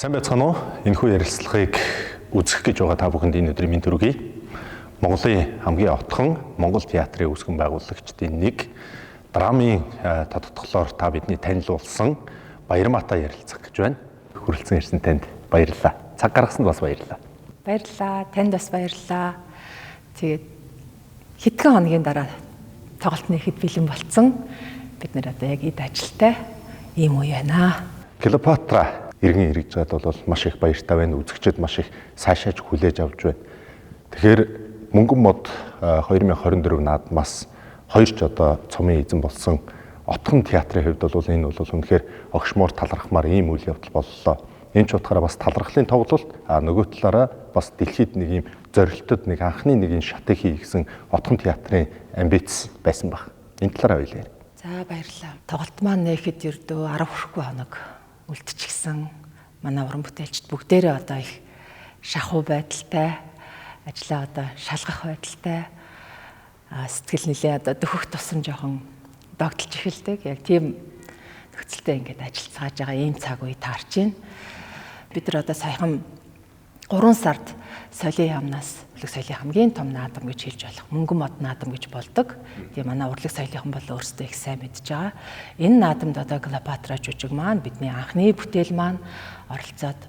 Сайн байцгаана уу? Энэхүү ярилцлагыг үзэх гэж байгаа та бүхэнд энэ өдрийн мэнд төргий. Монголын хамгийн отхон Монгол театрын үүсгэн байгуулагчдын нэг драмын тодтголоор та бидний танилцуулсан Баярмаатай ярилцах гэж байна. Хүрэлцэн ирсэн танд баярлалаа. Цаг гаргасанд бас баярлалаа. Баярлалаа. Танд бас баярлалаа. Тэгээд хэдхэн хоногийн дараа тоглолтны хэд бэлэн болцсон. Бид нэр одоо яг эд ажилтай ийм үе байна. Клеопатра иргэн ирж байгаад бол маш их баяртай байна. Үзэгчид маш их сайшааж хүлээж авч байна. Тэгэхээр Мөнгөн мод 2024 наадмаас хоёр ч одоо цомын эзэн болсон отхон театрын хувьд бол энэ бол үнэхээр огшмоор талархмаар ийм үйл явдал боллоо. Энэ ч утгаараа бас талархлын тоглолт нөгөө талаараа бас дэлхийд нэг ийм зорилтод нэг анхны нэг энэ шатыг хий гэсэн отхон театрын амбиц байсан баг. Энэ талаараа ойлаа. За баярлалаа. Тоглолт маань нэхэд ердөө 10 хүрэхгүй хоног үлдчихсэн. Манай уран бүтээлчд бүгдээрээ одоо их шахуу байдалтай, ажлаа одоо шалгах байдалтай, сэтгэл нэлээ одоо дөхөх тусам жоохон догтлж эхэлдэг. Яг тийм нөхцөлтэй ингээд ажиллацгааж байгаа ийм цаг үе таарч байна. Бид нар одоо саяхан 3 сард соёлын яамнаас урлаг соёлын хамгийн том наадам гэж хэлж болох Мөнгөн мод наадам гэж болдог. Тэгээ манай урлаг соёлынхан бол өөрсдөө их сайн мэдж байгаа. Энэ наадамд одоо Клеопатра жүжиг маань бидний анхны бүтээл маань оролцоод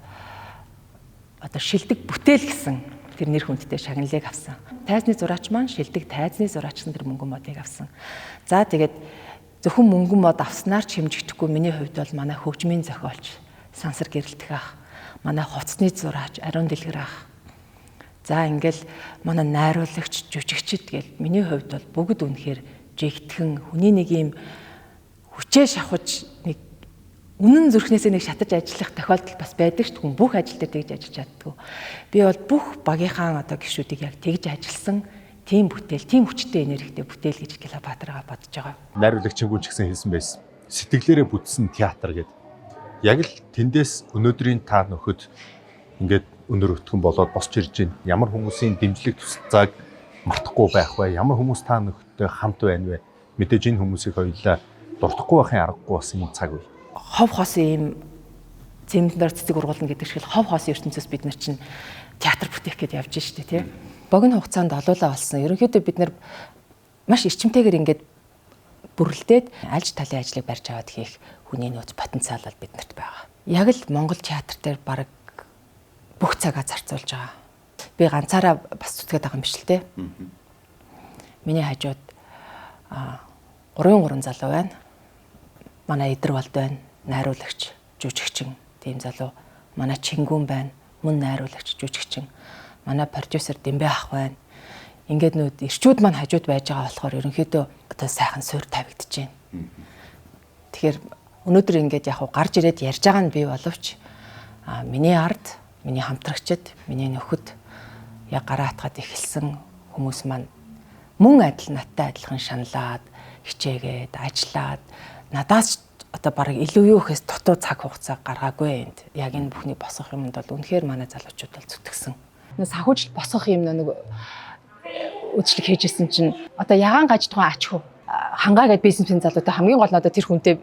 одоо шилдэг бүтээл гэсэн тэр нэр хүндтэй шагналыг авсан. Тайзны зураач маань шилдэг тайзны зураач нар Мөнгөн модыг авсан. За тэгээд зөвхөн Мөнгөн мод авснаар ч хэмжигдэхгүй миний хувьд бол манай хөгжмийн зохиолч Сансар Гэрэлтэх ах, манай хувцсны зураач Ариун Дэлгэр ах. За ингээл манай найруулагч, жүжигчд гээд миний хувьд бол бүгд үнэхээр жигтгэн хүний нэг юм хүчээ шавхаж нэг үнэн зүрхнээсээ нэг шатаж ажиллах тохиолдол бас байдаг шүү дээ. Хүн бүх ажил дээр тэгж ажиллаж чаддгүй. Би бол бүх багийнхаа одоо гишүүдийг яг тэгж ажилласан тийм бүтээл, тийм хүчтэй энергитэй бүтээл гэж Клеопатрага бодож байгаа. Найруулагчийн гүн ч гэсэн хэлсэн байсан. Сэтгэлээрээ бүтсэн театр гэдэг. Яг л тэндээс өнөөдрийн та нөхөд ингээд өнөр өтгөн болоод босч ирж байна. Ямар хүмүүсийн дэмжлэг туслалцааг мартахгүй байх вэ? Ямар хүмүүс та нөхөдтэй хамт байна вэ? Мэдээж энэ хүмүүсийг хоёулаа дуртахгүй байхын аргагүй бас энэ цаг үе. Хов хосын ийм зэмлэнээр цэцэг ургуулна гэдэг шиг хов хосын ертөнцөөс бид нар чинь театр бүтээх гээд явж штэ тий. Богино хугацаанд олуулаа болсон. Ерөнхийдөө бид нар маш эрчимтэйгээр ингээд бүрлдээд альж талын ажлыг барьж аваад хийх хүний нөөц потенциал бол биднэрт байгаа. Яг л Монгол театр дээр баг бүх цагаа зарцуулж байгаа. Би ганцаараа бас зүтгээд байгаа юм биш л те. Миний хажууд 3 залуу байна. Манай Идэрвалд байна, найруулагч, жүжигчин, тийм залуу. Манай Чингүн байна, мөн найруулагч, жүжигчин. Манай продюсер Дэмбэ ах байна. Ингээд нүүд ирчүүд маань хажууд байж байгаа болохоор ерөнхийдөө одоо сайхан суурь тавигдаж байна. Тэгэхээр өнөөдөр ингээд яг гарч ирээд ярьж байгаа нь би боловч миний ард, миний хамтрагчид, миний нөхөд яг гараа хатгаад эхэлсэн хүмүүс маань мөн адил надтай адилхан шаналаад, хичээгээд, ажиллаад надаас одоо бараг илүү юу гэхээс дутуу цаг хугацаа гаргаагүй энд. Яг энэ бүхний босгох юмд бол үнэхээр манай залуучууд бол зүтгэсэн. Санхүүжилт босгох юм нэг үйлчлэг хийжсэн чинь одоо ягаан гаж тухайн ач хөө хангаа гэдэг бизнесмен залуутай хамгийн гол нь одоо тэр хүнтэй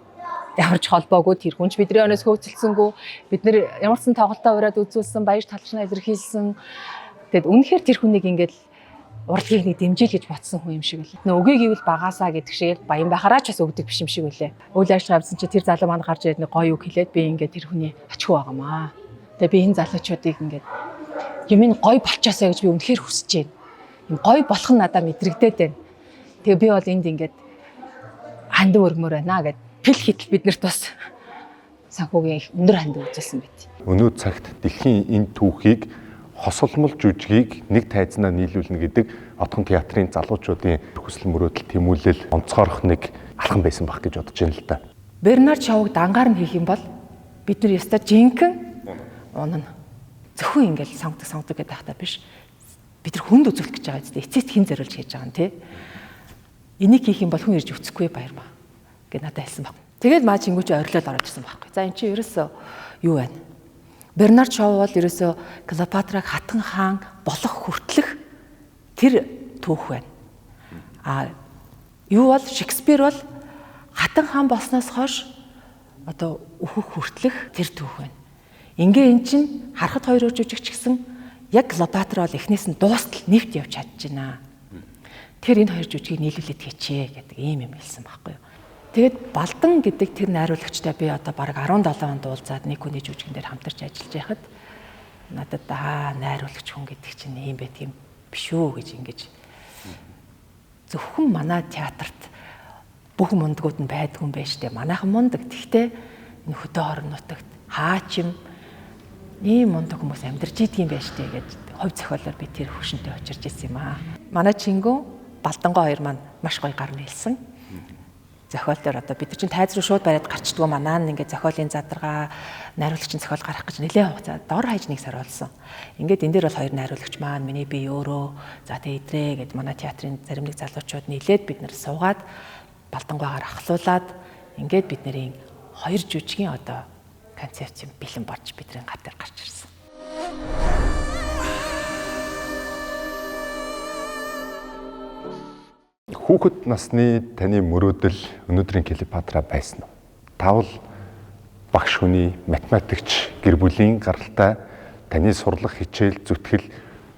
ямар ч холбоогүй, тэр хүн ч бидний өнөөс хөөцөлсөнгүй, бид нэр ямар ч тоглолтоо ураад үзүүлсэн, баяр талшнаа илэрхийлсэн. Тэгэд үнэхээр тэр хүнийг ингээд урлагийг нэг дэмжил гэж бодсон хүн юм шиг үлээ. Өгье гэвэл багаасаа гэдэг шиг баян байхараа ч бас өгдөг биш юм шиг үлээ. Үйл ажиллагаа авсан чи тэр залуу маань гарч ирээд нэг гоё үг хэлээд би ингээд тэр хүний ач хөө байгаамаа. Тэгээ би энэ залуучуудыг ингээд юм ин гоё болчоосоо гэж би үнэхээр хүсэж байна. Юм гоё болох нь надад мэдрэгдээд байна. Тэгээ би бол энд ингээд хандив өргмөр байна гэд пил хитл биднэрт бас санхүүгийн өндөр хандив үзүүлсэн байт. Өнөө цагт дэлхийн энэ түүхийг хосолмол жүжигийг нэг тайзнаа нийлүүлнэ гэдэг отхон театрын залуучуудын хүсэл мөрөөдөл тэмүүлэл онцгойрох нэг алхам байсан баг гэж бодож байна л да. Бернард Шоуг дангаар нь хийх юм бол бид нар яста жинхэнэ унана. Зөвхөн ингээл сонгодог гэдэг тахта биш. Бид нар хүнд үзүүлэх гэж байгаа зү эцэст хин зориулж хийж байгаа юм тий. Энийг хийх юм бол хүн ирж өцөхгүй баярмаа гэж надад хэлсэн баг. Тэгээд маа чингүүч орилоод ороод ирсэн байхгүй. За эн чинь ерөөсөө юу вэ? Бернард Шоу бол ерөөсөө Клеопатраг хатан хаан болох хүртлэх тэр түүх байна. Юу бол Шекспир бол хатан хаан болсноос хойш одоо өөхөх хүртлэх тэр түүх байна. Ингээ эн чинь харахад хоёр жүжигч гэсэн яг Клеопатра бол эхнээс нь дуустал нэвт явж чадчихна. Тэгэхээр энэ хоёр жүжигийг нийлүүлээд хийчээ гэдэг ийм юм хэлсэн байхгүй юу. Тэгээд Балдан гэдэг тэр найруулагчтай би одоо бараг 17 онд уулзаад нэг хүний жүжигэн дээр хамтарч ажиллаж байхад надад найруулагч хүн гэдэг чинь ийм байдаг юм биш үү гэж ингэж зөвхөн манай театрт бүх мундгууд нь байдгүй юм байна штэ. Манайхан мундаг. Тэгтээ энэ хөдөө орон нутагт хаач юм ийм мундаг хүмүүс амьдарч идэх юм байна штэ гэж хувь зохиолоор би тэр хөшөнтэй очирч ирсэн юм аа. Манай Чингүн Балдангой хоёр маань маш гоё гар нэлсэн. Зохиол дээр одоо бид нар чинь тайз руу шууд бариад гарчдгүй манаа ингээд зохиолын задаргаа найруулагчийн зохиол гарах гэж нэлээд хугацаа дор хаяж нэг сар болсон. Ингээд энэ дээр бол хоёр найруулагч маань миний би өөрөө за тэ идрээ гэд манай театрын зарим нэг залуучууд нийлээд бид нар суугаад Балдангойгаар ахлуулаад ингээд бид нарын хоёр жүжигийн одоо концепц юм бэлэн болж бидний гар дээр гарч ирсэн. Хүүхэд насны таны мөрөөдөл өнөөдрийн Клеопатра байсан уу? Таавал багш хүний математикч гэр бүлийн гаралтай таны сурлах хичээл зүтгэл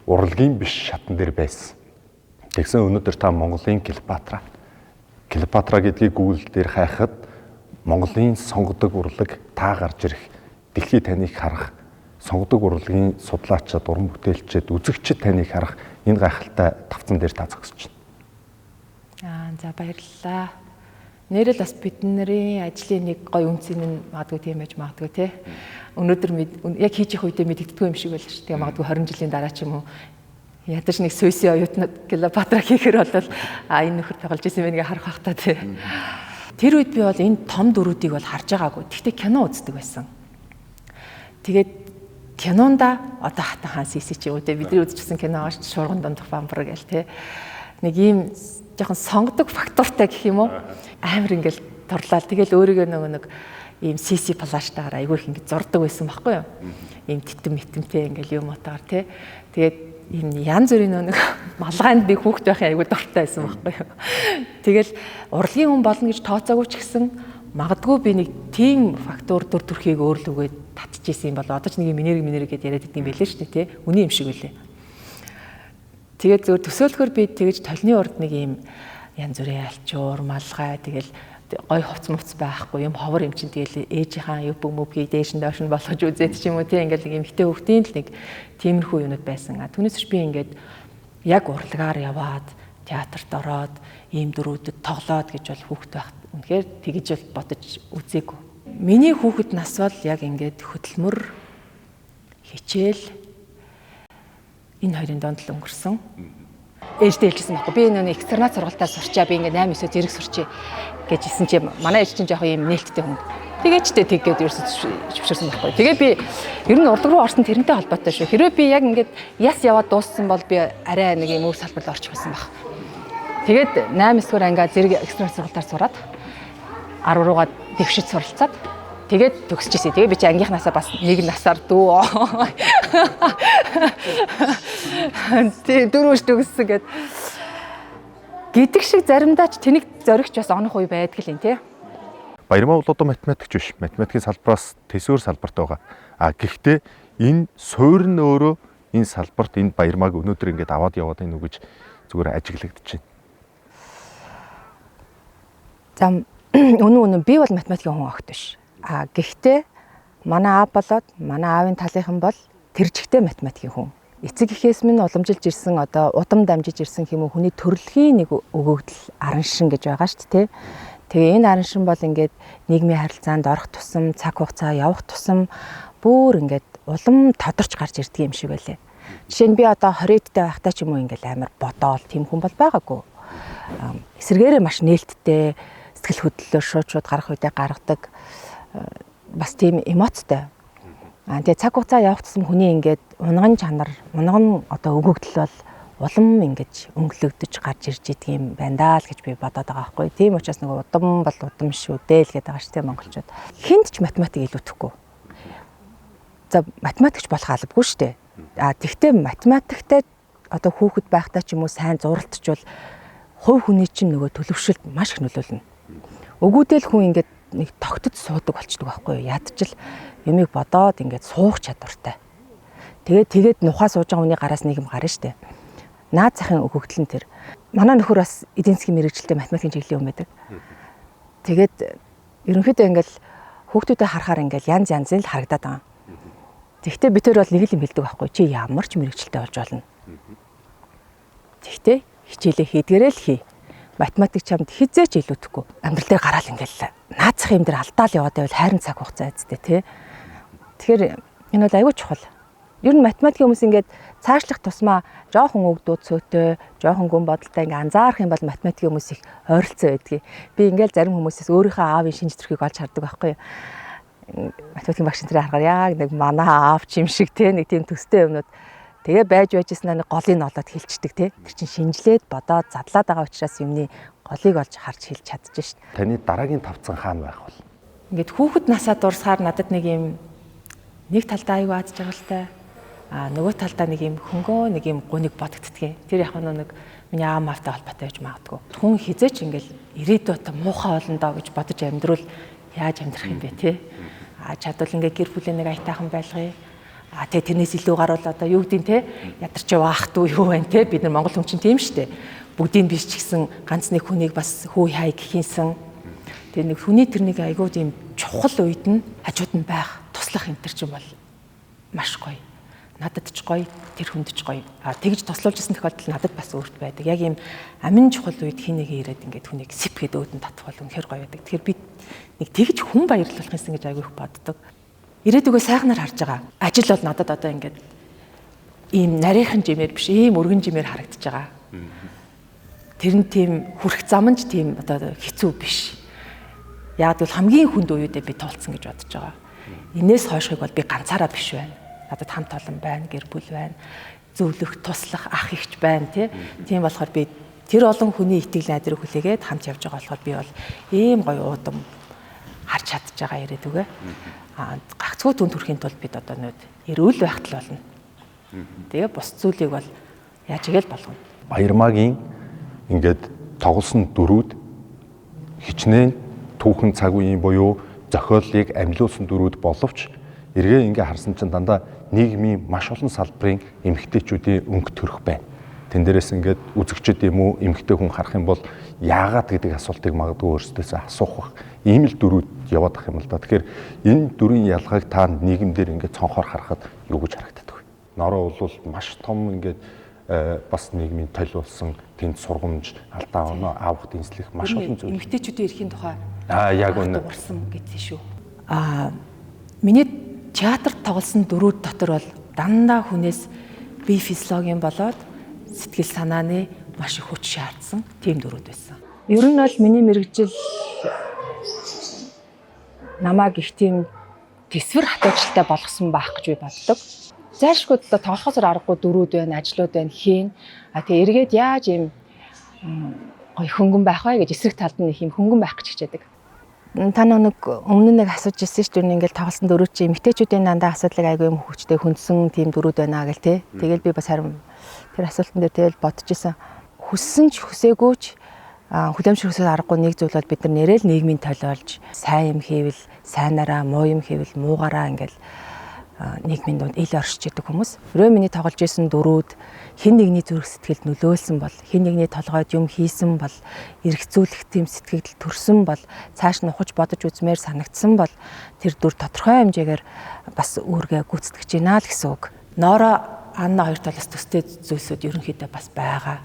урлагийн биш шатан дээр байсан. Тэгсэн өнөөдөр та Монголын Клеопатра. Клеопатра гэдгийг Google дээр хайхад Монголын сонгодог урлаг та гарч ирэх, дэлхий таныг харах, сонгодог урлагийн судлаачид, уран бүтээлчид, үзэгчид таныг харах энэ гайхалтай тавцан дээр та зогсож байна. За баярлалаа. Нэрэл бас бидний ажлын нэг гоё үнцэн нь магадгүй тийм байж магадгүй те. Өнөөдөр яг хийж их үедээ мэддэггүй юм шиг байл ш. Тэгээ магадгүй 20 жилийн дараа ч юм уу ядаж нэг Сүйсийн оюутнууд Клеопатра хийхэр бол энэ нөхөр тоглож исэн байх харах бах та те. Тэр үед би бол энэ том дөрүүдийг бол харж байгаагүй. Гэхдээ кино үздэг байсан. Тэгээд кинонда одоо Хатан хаан Сиси ч юм уу те бидний үзчихсэн кино ааш шуурган дундах бамбар гээл те. Нэг ийм жоохон сонгодог фактортай гэх юм уу амар ингээл турлал тэгэл өөрийгөө нэг ийм CC плаштаар айгүй их ингээд зурдаг байсан байхгүй юу ийм титэм мэтэмтэй ингээл юм утгаар тий тэгээд ийм янз бүрийн нэг малгайнд би хүүхд байхын айгүй дуртай байсан байхгүй юу тэгэл урлагийн хүн болно гэж тооцоогүй ч гэсэн магадгүй би нэг тийм фактор дүр төрхийг өөрлөгөө татчихсан юм бол одоо ч нэг минерэг гэдээ яриад идэм байлээ шүү дээ тий үний юм шиг үлээ. Тэгээд зөв төсөөлөхөр би тэгэж толны урд нэг юм янз бүрийн альчуур, малгай тэгэл гой хувц мувц байхгүй юм ховор юм чинь тэгэл ээжийнхаа юг бөмбөгийг дээш нь доош нь болгож үзээд ч юм уу тийм ингээл нэг юм хитэ хөвгтийн л нэг тиймэрхүү юмуд байсан. Түүнээс ч би ингээд яг урлагаар яваад театрт ороод ийм дөрүүдэд тоглоод гэж бол хүүхэд байхад үнэхээр тэгэж бол бодож үзээгүй. Миний хүүхэд нас бол яг ингээд хөдөлмөр хичээл энэ хоёрын донд л өнгөрсөн. Ээжтэй хэлчихсэн байхгүй. Би энэ экстернат сургалтаар сурчаа. Би ингээ 8 9 зэрэг сурчээ гэж хэлсэн чи манай ээж чинь яг юм нээлттэй хүн. Тэгээчтэй тэггээд ерөөсөж зөвшөөрсөн байхгүй. Тэгээ би ер нь урлаг руу орсон тэрнтэй холбоотой шүү. Хэрвээ би яг ингээд яс яваад дууссан бол би арай нэг юм өөр салбарт орчих байсан баг. Тэгээд 8 9 ангиа зэрэг экстернат сургалтаар сураад 10 руугаа дэвшиж суралцаад тэгээд төгсчихсэн. Тэгээ би чи ангийнхнаасаа бас нэг насаар дүү. Дөрөвч төгссөн гэд. Гэдэг шиг заримдаа ч тэнэг зоригч бас онох үе байдаг л юм тий. Баярмаа бол одоо математикч биш. Математикийн салбараас төсөөр салбарт байгаа. Гэхдээ энэ суурь нь өөрөө энэ салбарт энэ баярмааг өнөөдөр ингээд аваад яваад байна уу гэж зүгээр ажиглагдаж байна. За үнэн би бол математикийн хүн огт биш. Гэхдээ манай аав болоод манай аавын талынхан бол тэр жигтэй математикийн хүн. Эцэг эхээс минь уламжилж ирсэн одоо удам дамжиж ирсэн хэм үү хүний төрөлхийн нэг өгөгдөл араншин гэж байгаа шүү дээ. Тэгээ энэ араншин бол ингээд нийгмийн харилцаанд орох тусам цаг хугацаа явах тусам бүр ингээд улам тодорч гарч ирдэг юм шиг байлээ. Жишээ нь би одоо 20-д байхдаа ч юм уу ингээд амар бодоол тийм хүн бол байгаагүй. Эсэргээрээ маш нээлттэй сэтгэл хөдлөлөө шууд гарах үедээ гаргадаг бас тийм эмоцтой. Тэгээ цаг хугацаа явах тусам хүний ингээд унган чанар, унган одоо өгөгдөл бол улам ингэж өнгөлөгдөж гарч ирж идэг юм байна даа л гэж би бодоод байгаа байхгүй. Тийм учраас нэг удам бол удам шүү дээ л гэдэг байгаа шүү дээ монголчууд. Хинд ч математик илүүтэхгүй. За математикч болох албагүй шүү дээ. Тэгвэл математиктай одоо хүүхэд байхдаа ч юм уу сайн зуралтчвал хувь хүний чинь нөгөө төлөвшөлт маш их нөлөөлнө. Өгүүдэл хүн ингээд нэг тогтод суудаг болчдөг байхгүй юу. Ядчил юмыг бодоод ингээд суух чадвартай. Тэгээд нухаа сууж байгаа хүний гараас нэг юм гарна штэ. Наад захын өгөгдөл нь тэр. Манай нөхөр бас эдийн засгийн мэрэгчлээ математикийн чиглэлийн хүн байдаг. Тэгээд ерөнхийдөө ингээл хүүхдүүдэд харахаар ингээл янз янзын л харагдаад байгаа. Тэгвэл бид төр бол нэг л юм хэлдэг байхгүй чи ямар ч мэрэгчлээ болж болно. Тэгвэл хичээлээ хийдгээрээ л хий. Математик чамд хизээч илүүдэхгүй. Амьдрал дээр гараал ингээл наацах юм дээр алдаал яваад байвал хайрын цаг хугацаа эзтэй тий. Тэгэхээр энэ бол аюул чухал. Ер нь математикийн хүмүүс ингээд цаашлах тусмаа жоохон өгдүүд цөөтэй, жоохон гүн бодолтой ингээд анзаарах юм бол математикийн хүмүүс их ойролцоо байдгийг. Би ингээд зарим хүмүүсээс өөрийнхөө аавын шинж төрхийг олж хардаг байхгүй юу. Математикийн багш нарыг харахаар яг нэг манай аав ч юм шиг те нэг тийм төстэй юмнууд тэгээ байж байжснаа нэг голыг олоод хэлчихдэг те. Тэр чинь шинжлээд бодоод задлаад байгаа учраас юмны голыг олж харж хэлж чадчих шít. Таны дараагийн тавцан хаана байх вэ? Ингээд хүүхэд насаа дурсахаар надад нэг юм нэг талдаа аюу аз жаргалтай нөгөө талдаа нэг юм хөнгөө нэг юм гуниг бодогддгийг. Тэр яг нэг миний аав маавтай холбоотой байж магадгүй. Хүн хизээч ингээл ирээдүйд муухай болно доо гэж бодож амьдрал яаж амьдрах юм бэ те. Чадвал ингээ гэр бүлээ нэг аятайхан байлгая. Тэрнээс илүү гарвал одоо юу гэдгийг те ядарч яваах дүү юу вэ те бид нар монгол хүн чинь тийм штэ. Бүгдийг биш ч гэсэн ганц нэг хүнийг бас хүү хай гэхийнсэн. Тэр нэг хүний тэрнийг айгуу тийм чухал үед нь хажууд нь байх туслах энэ төр чинь бол маш гоё. Надад ч гоё, тэр хүнд ч гоё. Тэгж тослуулж исэн тохиолдол надад бас өөрт байдаг. Яг ийм амин чухал үед хин нэг ирээд ингээд хүнийг сипгээд өөдөн татвал үнэхэр гоё байдаг. Тэгэхээр би нэг тэгж хүн баярлуулах юмсан гэж айгүй их боддог. Ирээдүгөө сайхнаар харж байгаа. Ажил бол надад одоо ингээд ийм нарийнхан жимээр биш, ийм өргөн жимээр харагдаж байгаа. Тэр нь тийм хүрх зам нь ч тийм одоо хэцүү биш. Яг л хамгийн хүнд үедээ би туулцсан гэж бодож байгаа. Инээс хойшхыг бол би ганцаараа биш байна. Надад хамт олон байна, гэр бүл байна, зөвлөх, туслах ах ихч байна тийм болохоор би тэр олон хүний итгэл найдрыг хүлээгээд хамт явж байгаа болохоор би бол ийм гоё уудам харж чадж байгаа ирээдүгэ. Гагцгүй түн төрхийн тулд бид одоо нөт эрүүл байхт л болно. Тэгээ бус зүйлийг бол яаж игээл болгоно. Баярмаагийн ингээд тоглосон дөрүүд хичнээн түүхэн цаг үеийн буюу зохиолыг амьлуулсан дөрүүд боловч эргээ ингээ харсан чинь дандаа нийгмийн маш олон салбарын эмэгтэйчүүдийн өнгө төрөх байна. Тэн дээрээс ингээд үзэгчд юм уу эмэгтэй хүн харах юм бол яагаад гэдэг асуултыг магадгүй өөрсдөөсөө асуух бах. Ийм л дөрүүд яваад ах юм л да. Тэгэхээр энэ дөрвийн ялгааг та нийгэмдэр ингээд цонхоор харахад юу гэж харагддаг вэ? Нороо бол маш том ингээд бас нийгмийн толь болсон тэнд сургамж алдаа оноо авах дэнслэх маш олон зүйл. Эмэгтэйчүүдийн эрхийн тухай яг үнэ гарсан гэдэг шүү. Миний театрт тоглосон дөрүүд дотор бол дандаа хүнээс бие физиологийн болоод сэтгэл санааны маш их хүч шаардсан тийм дөрүүд байсан. Ер нь бол миний мэрэгжил намайг их тийм төсвөр хатуужилтай болгосон байх гэж би боддог. Зайлшгүй одоо тоглохоосоор аргагүй дөрүүд байна, ажлууд байна, хийн. Тэгээ эргээд яаж юм гоё хөнгөн байх вэ гэж эсрэг талд нь их юм хөнгөн байх гэж хичээдэг. Та нэг өмнө нэг асууж ирсэн шүү дээ ингээл тоглосон дөрүүд чи эмэгтэйчүүдийн дандаа асуудлыг айгүй юм хүчтэй хүндсэн тийм дөрүүд байна гэл те. Тэгэл би бас харин тэр асуултан дээр тэгэл бодож исэн. Хүссэн ч хүсээгүй ч хүлэмжшүүлсээр аргагүй нэг зүйл бол бид нар нэрэл нийгмийн толиолж сайн юм хийвэл сайнараа, муу юм хийвэл муугаараа ингээл нийгмийн дунд ил оршиж идэг хүмүүс. Өөрөө миний тоглож исэн дөрүүд хэн нэгний зүрх сэтгэлд нөлөөлсөн бол, хэн нэгний толгойд юм хийсэн бол, эргцүүлэх тийм сэтгэл төрсөн бол, цааш нь ухаж бодож үзмээр санагдсан бол тэр дүр тодорхой хэмжээгээр бас үүргээ гүйцэтгэж байна л гэсэн үг. Ноороо Анна хоёр талаас төстэй зүйлсүүд ерөнхийдөө бас байгаа.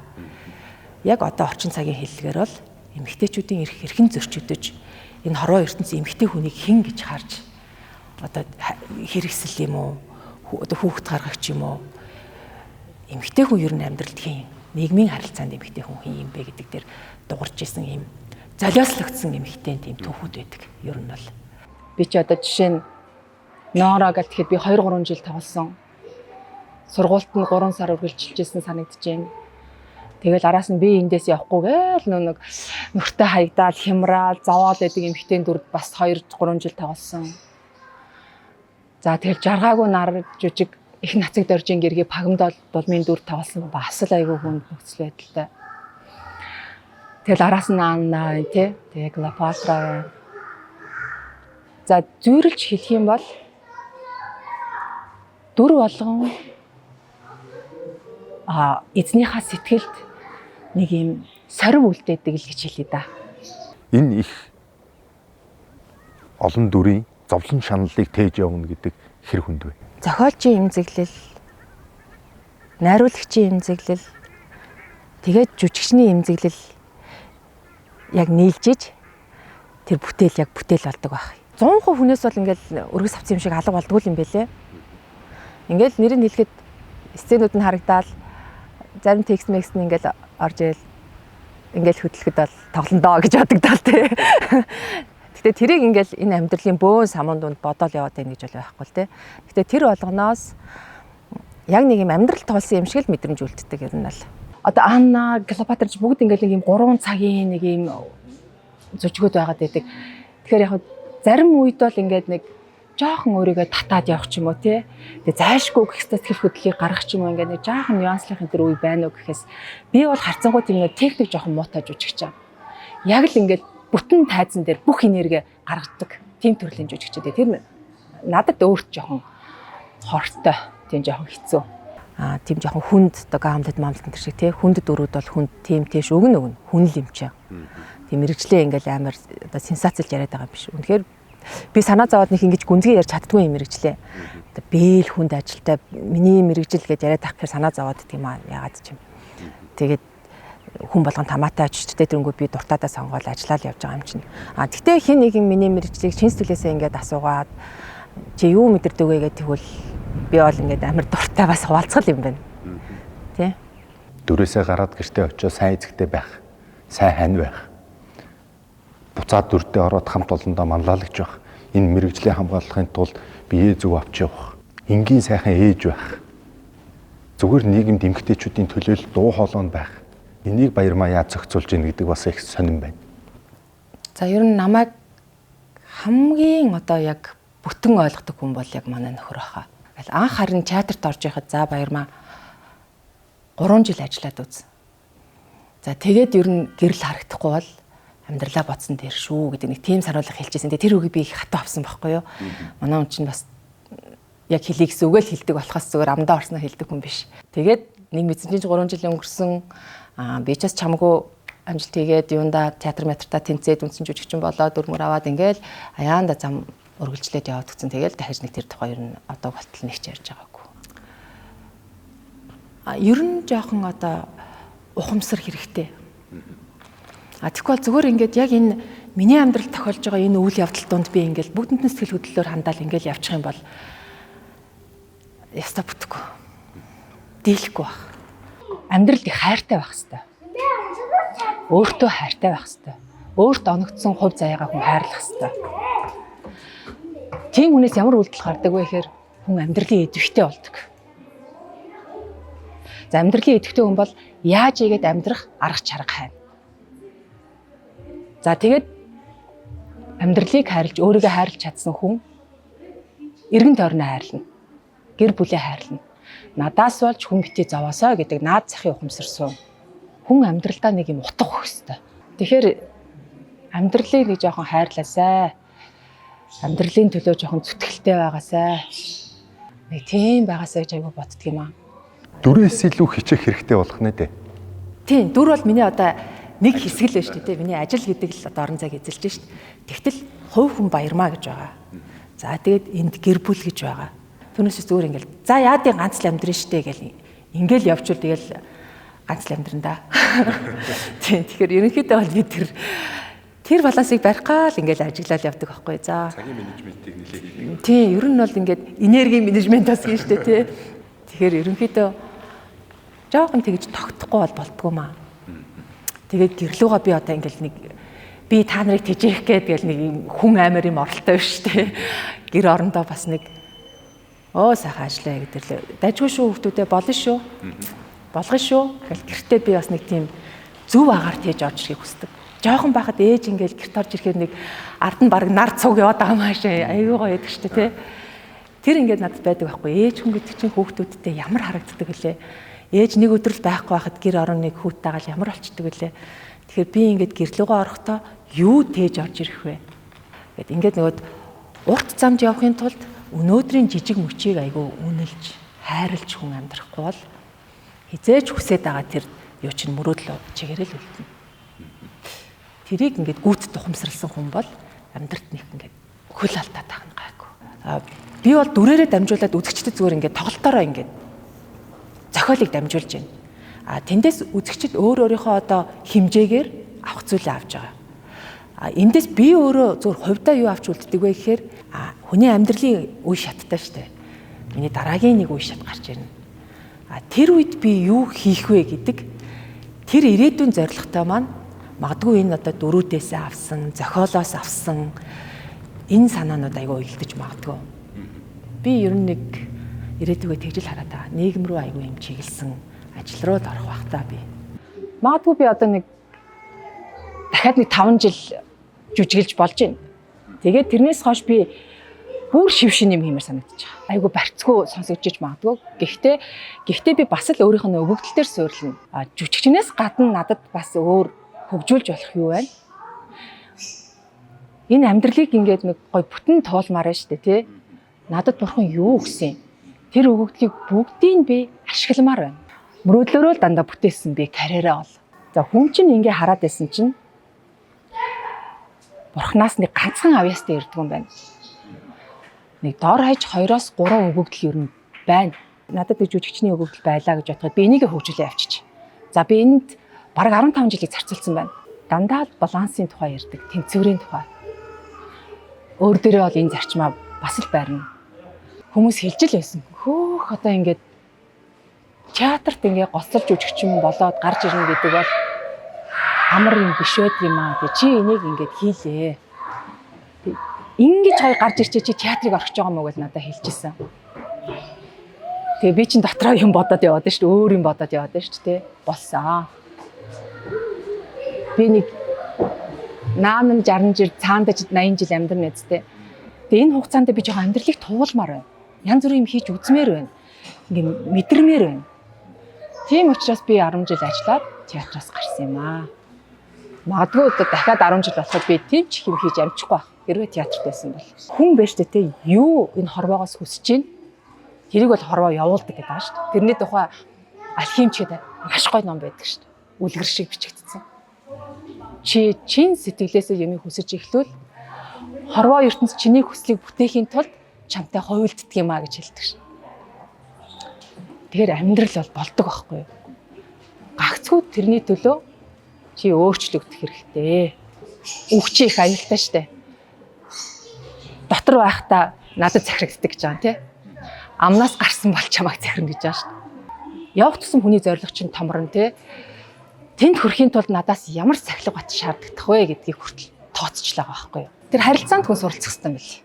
Яг одоо орчин цагийн хэллэгээр бол эмэгтэйчүүдийн эрх хэрхэн зөрчигдөж энэ хорвоо ертөнцийн эмэгтэй хүнийг хэн гэж харж одоо хэрэгсэл юм уу одоо хүүхэд гаргагч юм уу эмэгтэй хүн ер нь амьдралд хийн нийгмийн харилцаанд эмэгтэй хүн хэн юм бэ гэдэг дээр дуурж исэн юм золиослогдсон эмэгтэй тийм түүхүүд байдаг ер нь бол би ч одоо жишээ нь Ноороо гэх тэгэхэд би 2-3 жил тоглосон сургуульд нь 3 сар үргэлжилжсэн санагдаж байна. Тэгэл араас нь би эндээс явахгүй гээл нэг нөхөртэй хаягдаал хямраал зовоол байдаг эмэгтэй дүрд бас 2-3 жил тоглосон. За тэгэл жаргаагүй нар жижиг их нацаг доржин гэргээ пагамдол булмын дүр тоглосон бас л айгүй хүнд нөхцөл байдалтай. Тэгэл араас нь Анна тий тэгээ Клеопатра За зүйрлж хэлэх юм бол дүр болгон эзнийхээ сэтгэлд нэг юм сорив үлдээдэг л гэж хэлээ да. Энэ их олон дүрийн зовлон шаналлыг тээж явна гэдэг хэр хүнд вэ? Зохиолчийн эмзэглэл, найруулагчийн эмзэглэл, тэгээд жүжигчний эмзэглэл яг нийлжиж тэр бүтээл яг бүтээл болдог байх. 100% хүнээс бол ингээл өргөс авсан юм шиг алга болдгоо юм бэлээ. Ингээл нэр нь хэлэхэд сценүүд нь харагдаал зарим текст мэкс нь ингээл орж ирэл ингээл хөдлөхөд бол тоглондоо гэж бодогдол тий. Гэтэ тэрийг ингээл энэ амьдралын бөөн самуун дунд бодоол яваад байна гэж бол байхгүй л тий. Гэтэ тэр болгоноос яг нэг юм амьдрал тоолсон юм шиг л мэдрэмж үлддэг юм бол. Одоо Анна, Клеопатрч бүгд ингээл нэг юм 3 цагийн нэг юм зүжгүүд байгаад байдаг. Тэгэхээр яг зарим үед бол ингээд нэг жоохон өөрийгөө татаад явах ч юм уу тий. Тэгээ зайлшгүй гэх сэтгэл хөдлөлийг гаргах ч юм уу ингээд нэг жоохон нюанслахын тэр үе байна уу гэхээс би бол харцангуй тийм нэг техник жоохон муутай жүжигч юм. Яг л ингээд бүтэн тайзан дээр бүх энерги гаргадаг тийм төрлийн жүжигчтэй. Тэр надад өөрт жоохон хортой, тийм жоохон хэцүү. Тийм жоохон хүнд одоо Гамлет мамлет энэ шиг тий хүнд дөрүүд бол хүнд тийм тийш өгнө хүн л юм чи. Тийм мэрэгчлээ ингээл амар одоо сенсацлж яриад байгаа юм биш. Үнэхээр би санаа зовоод нэг ингэж гүнзгий ярьж чаддгүй юм мэрэгчлээ. Одоо бээл хүнд ажилтай миний мэрэгжил гэж яриад ах гэхээр санаа зовоод тийм аа яагаад ч юм. Тэгээд хүн болгон тамаатай очичтэй тэрнгүү би дуртаадаа сонгоод ажиллаад явж байгаа юм чинь. Тэгтээ хин нэг юм миний мэрэгжлийг чин сэтгэлээсээ ингээд асуугаад чи юу мэдэрдэг вэ гэдэг тэгвэл би бол ингээд амар дуртай бас хуваалцгал юм байна. Тэ? Дөрөөсөө гараад гэртээ очиж сайн эзэгтэй байх, сайн хань байх. Буцаад дүрдээ ороод хамт олондоо манлайлагч байх. Энэ мэрэгжлийн хамгаалахын тулд биеэ зөв авч явах. Энгийн сайхан ээж байх. Зүгээр нийгэмд эмгтээчүүдийн төлөөлөл дуу хоолойнд байх. Энийг баярмаа яаж зохицуулж ийн гэдэг бас их сонирн байна. За ер нь намайг хамгийн одоо яг бүтэн ойлгодог хүн бол яг манай нөхөр баха. Ингээл анх харин театрт орж байхад за баярмаа 3 жил ажиллаад үз. За тэгээд ер нь гэрэл харагдахгүй бол амьдралаа бодсон дээр шүү гэдэг нэг тийм сануулга хэлчихсэн. Тэр үгийг би их хатуу авсан байхгүй юу? Манай хүн чинь бас яг хэлийг зүгэл хэлдэг болохоос зүгээр амдаа орсноо хэлдэг хүн биш. Тэгээд нэг мэдсэн чинь 3 жилийн өнгөрсөн би ч бас чамгүй амжилт хийгээд юунда театр метрта тэнцээд үнсэн жүжигчин болоод дөрмөр аваад ингээл аяанда зам өргөлжлээд яваад гисэн. Тэгээл дахиж нэг тэр тухай ер нь одоо болтол нэгч ярьж байгаагүй. Ер нь жоохон одоо ухамсар хэрэгтэй. Тэгэхгүй бол зүгээр ингээд яг энэ миний амьдралд тохиолж байгаа энэ үйл явдал донд би ингээд бүгдэнд нь сэтгэл хөдлөлөөр хандаал ингээд явчих юм бол яста бүтэхгүй. Дийлэхгүй байх. Амьдралд их хайртай байх хэрэгтэй. Өөртөө хайртай байх хэрэгтэй. Өөрт оногдсон хувь заяагаа хүн хайрлах хэрэгтэй. Тийм хүнээс ямар үйлдэл гардаг вэ гэхээр хүн амьдралын идэвхтэй болдог. За амьдралын идэвхтэй хүн бол яаж игээд амьдрах арга чарга хайна. За тэгээд амьдралыг хайрлж өөрийгөө хайрлж чадсан хүн эргэн тойрноо хайрлна. Гэр бүлээ хайрлна. Надаас болж хүн битээ зовоосоо гэдэг наад захын ухамсар суун. Хүн амьдралдаа нэг юм утга өгөх ёстой. Тэгэхээр амьдралыг нэг жоохон хайрлаасай. Амьдралын төлөө жоохон зүтгэлтэй байгаасай. Нэг тийм байгаасай гэж аягүй боддөг юм аа. Дүрээс илүү хичээх хэрэгтэй болох нэ дээ. Тийм, дүр бол миний одоо нэг хэсэг л байна шүү дээ. Миний ажил гэдэг л одоо орон зайг эзэлж шүү дээ. Тэгтэл хувь хүн баярмаа гэж байгаа. За тэгээд энд гэр бүл гэж байгаа. Түүнээс зүгээр ингээл за яадын ганц л амьдрын штэ гэл ингээл явчвал тэгэл ганц л амьдран да. Тийм тэгэхээр ерөнхийдөө бол би тэр балансыг барих гал ингээл ажиглал явдаг байхгүй. За цагийн менежментийг нэлээд хийдэг. Тийм ер нь бол ингээд энерги менежмент бас гэж штэ тий. Тэгэхээр ерөнхийдөө жоохон тэгж тогтохгүй болдгоо маа. Тэгээд гэрлүүгээ би одоо ингээл нэг би та нарыг тэжээх гээд нэг хүн амар юм оролтой биш тий. Гэр орондоо бас нэг сайхан ажиллая гэдэг л дажгүй шүү хүмүүстээ болно шүү. Болгоно шүү. Тэгэл гэртээ би бас нэг тийм зөв агаар тээж орж ирэхийг хүсдэг. Жоохон байхад ээж ингээл гэрт орж ирэхээр нэг ард нь баг нар цуг яваад байгаа маашаа аюу гоё гэдэг штэ тий. Тэр ингээд надад байдаг байхгүй. Ээж хүн гэдэг чинь хүүхдүүдтэй ямар харагддаг вүлээ. Ээж нэг өдөр л байхгүй байхад гэр орон нэг хүүхдтэйгээ ямар болчдөг вүлээ. Тэгэхээр би ингээд гэрлүүгөө орохдоо юу тээж орж ирэх вэ? Гэт ингээд нөгөө урт замд явахын тулд өнөөдрийн жижиг мөчийг айгүй үнэлж, хайрлж хүн амьдрахгүй бол хизээж хүсээд байгаа тэр юу чинь мөрөөдлөө чигээрэл үлдэнэ. Тэрийг ингээд гүйт тухамсарласан хүн бол амьдралд нэг ингээд хөл алдаад байгаа юм гайгүй. Би бол дүрээрээ дамжуулаад үзэгчдэд зүгээр ингээд тоглолтоороо ингээд зохиолыг дамжуулж байна. Тэндээс үзэгчд өөр өөрийнхөө одоо хэмжээгээр авах зүйлээ авч байгаа. Эндээс би өөрөө зүгээр хувьдаа юу авч үлддэг вэ гэхээр хүний амьдралын үе шаттай штэ. Миний дараагийн нэг үе шат гарч ирнэ. Тэр үед би юу хийх вэ гэдэг тэр ирээдүйн зорилготой маань магадгүй энэ одоо дөрүүдээс авсан, зохиолоос авсан энэ санаанууд айгүй уялдаж магадгүй. Би ер нь нэг ирээдүгөө тэгж л хараад байгаа. Нийгэм рүү айгүй юм чиглэсэн ажил руу л орох бах та би. Магадгүй би одоо нэг дахиад нэг 5 жил жүжиглэж болж байна. Тэгээд тэрнээс хойш би бүр шившин юм хиймээр санагдаж байгаа. Айгу барьцгүй сонсогдож магадгүй. Гэхдээ би бас л өөрийнх нь өгөгдөл дээр суйрлана. Жүжигчнээс гадна надад бас өөр хөгжүүлж болох юу байна? Энэ амьдралыг ингээд нэг гой бүтэн туулмаар байна шүү дээ, тий? Надад бурхан юу өгсөн? Тэр өгөгдлийг бүгдийг би ашигламаар байна. Мөрөөдлөөрөө л дандаа бүтээсэн би карьераа бол. За хүн чинь ингээ хараад байсан чинь бурхнаас нэг ганцхан авьяастай ирдэг юм байна. Нэг дор хаяж 2-3 өгөгдөл ер нь байна. Надад нэг жүжигчний өгөгдөл байлаа гэж бодоход би энийг хөгжүүлээ авчиж. За би энд бараг 15 жилийг зарцуулсан байна. Дандаа л балансын тухай ярьдаг, тэнцвэрийн тухай. Өөр дээрээ бол энэ зарчмаа бас л байрна. Хүмүүс хэлж л байсан. Хөөх одоо ингээд театрт ингээ гоцолж жүжигчин болоод гарч ирнэ гэдэг бол амар юм биш байдаг юм аа. Чи энийг ингээд хийлээ. Ингэж хоёр гарч ирчээ чи театрыг орхиж байгаа мó гэж надад хэлчихсэн. Тэгээ би чин дотроо юм бодоод яваад шүү дээ. Өөр юм бодоод яваад шүү дээ. Болсон. Би нэг наан 60 жил, цаандаж 80 жил амьдрна үсттэй. Тэгээ энэ хугацаанд би жоохон амьдралыг туулмаар байна. Янз бүрийн юм хийж үзмээр байна. Ингээ мэдрэмээр байна. Тийм учраас би 10 жил ажиллаад театраас гарсан юм аа. Магадгүй одоо дахиад 10 жил болоход би тийм ч юм хийж амжихгүй байх. Хэрвээ театрт байсан бол. Хүн байж тээ юу энэ хорвоогоос хүсэж чинь тэрийг бол хорвоо явуулдаг гэдэг байгаа шүү дээ. Тэрний тухай алхимчгээд маш гоё ном байдаг шүү дээ. Үлгэр шиг бичигдсэн. Чи чин сэтгэлээсээ юмыг хүсэж эхлүүл хорвоо ертөнц чиний хүслийг бүтээхийн тулд чамтай хувилддаг юм а гэж хэлдэг шин. Тэгэхээр амьдрал бол болдог байхгүй юу? Гагцгүй тэрний төлөө чи өөрчлөгдөх хэрэгтэй. Үхчих их аюултай штэ. Дотор байхдаа надад захирагддаг гэж байгаа тий. Амнаас гарсан бол чамайг захирна гэж байгаа штэ. Явах тусам хүний зорилго чинь томрон тий. Тэнд хүрэхийн тулд надаас ямар сахилга бат шаарддаг вэ гэдгийг хүртэл тооцчлаа байгаа байхгүй юу? Тэр харилцаанд хүн суралцах хэрэгтэй юм билий.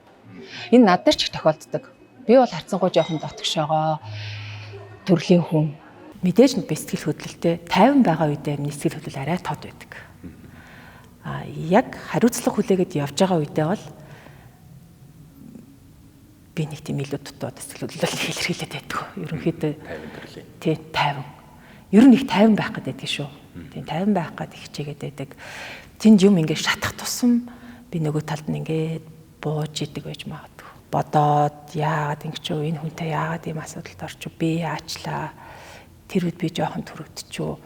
Энэ надад ч их тохиолддог. Би бол харьцангуй жоохон дотгошоогоо төрлийн хүн. Мэдээж би сэтгэл хөдлөлтэй 50 байгаа үедээ миний сэтгэл хөдлөл арай тод байдаг. Яг хариуцлага хүлээгээд явж байгаа үедээ бол би нэг тийм илүү дутуу сэтгэл хөдлөл илэрхийлээд байдаг. Ерөнхийдөө 50 тий 50. Ер нь их 50 байх гэдэг шүү. Тийм 50 байх гэдэг хичээгээд байдаг. Тэнд юм ингээд шатах тусам би нөгөө талд нь ингээд бууж идэг байж магадгүй. Бодоод яагаад ингэж вэ? Энэ хүнтэй яагаад ийм асуудалд орчих вэ? Би яачлаа? Тэр үед би жоохон төрөгдчихв.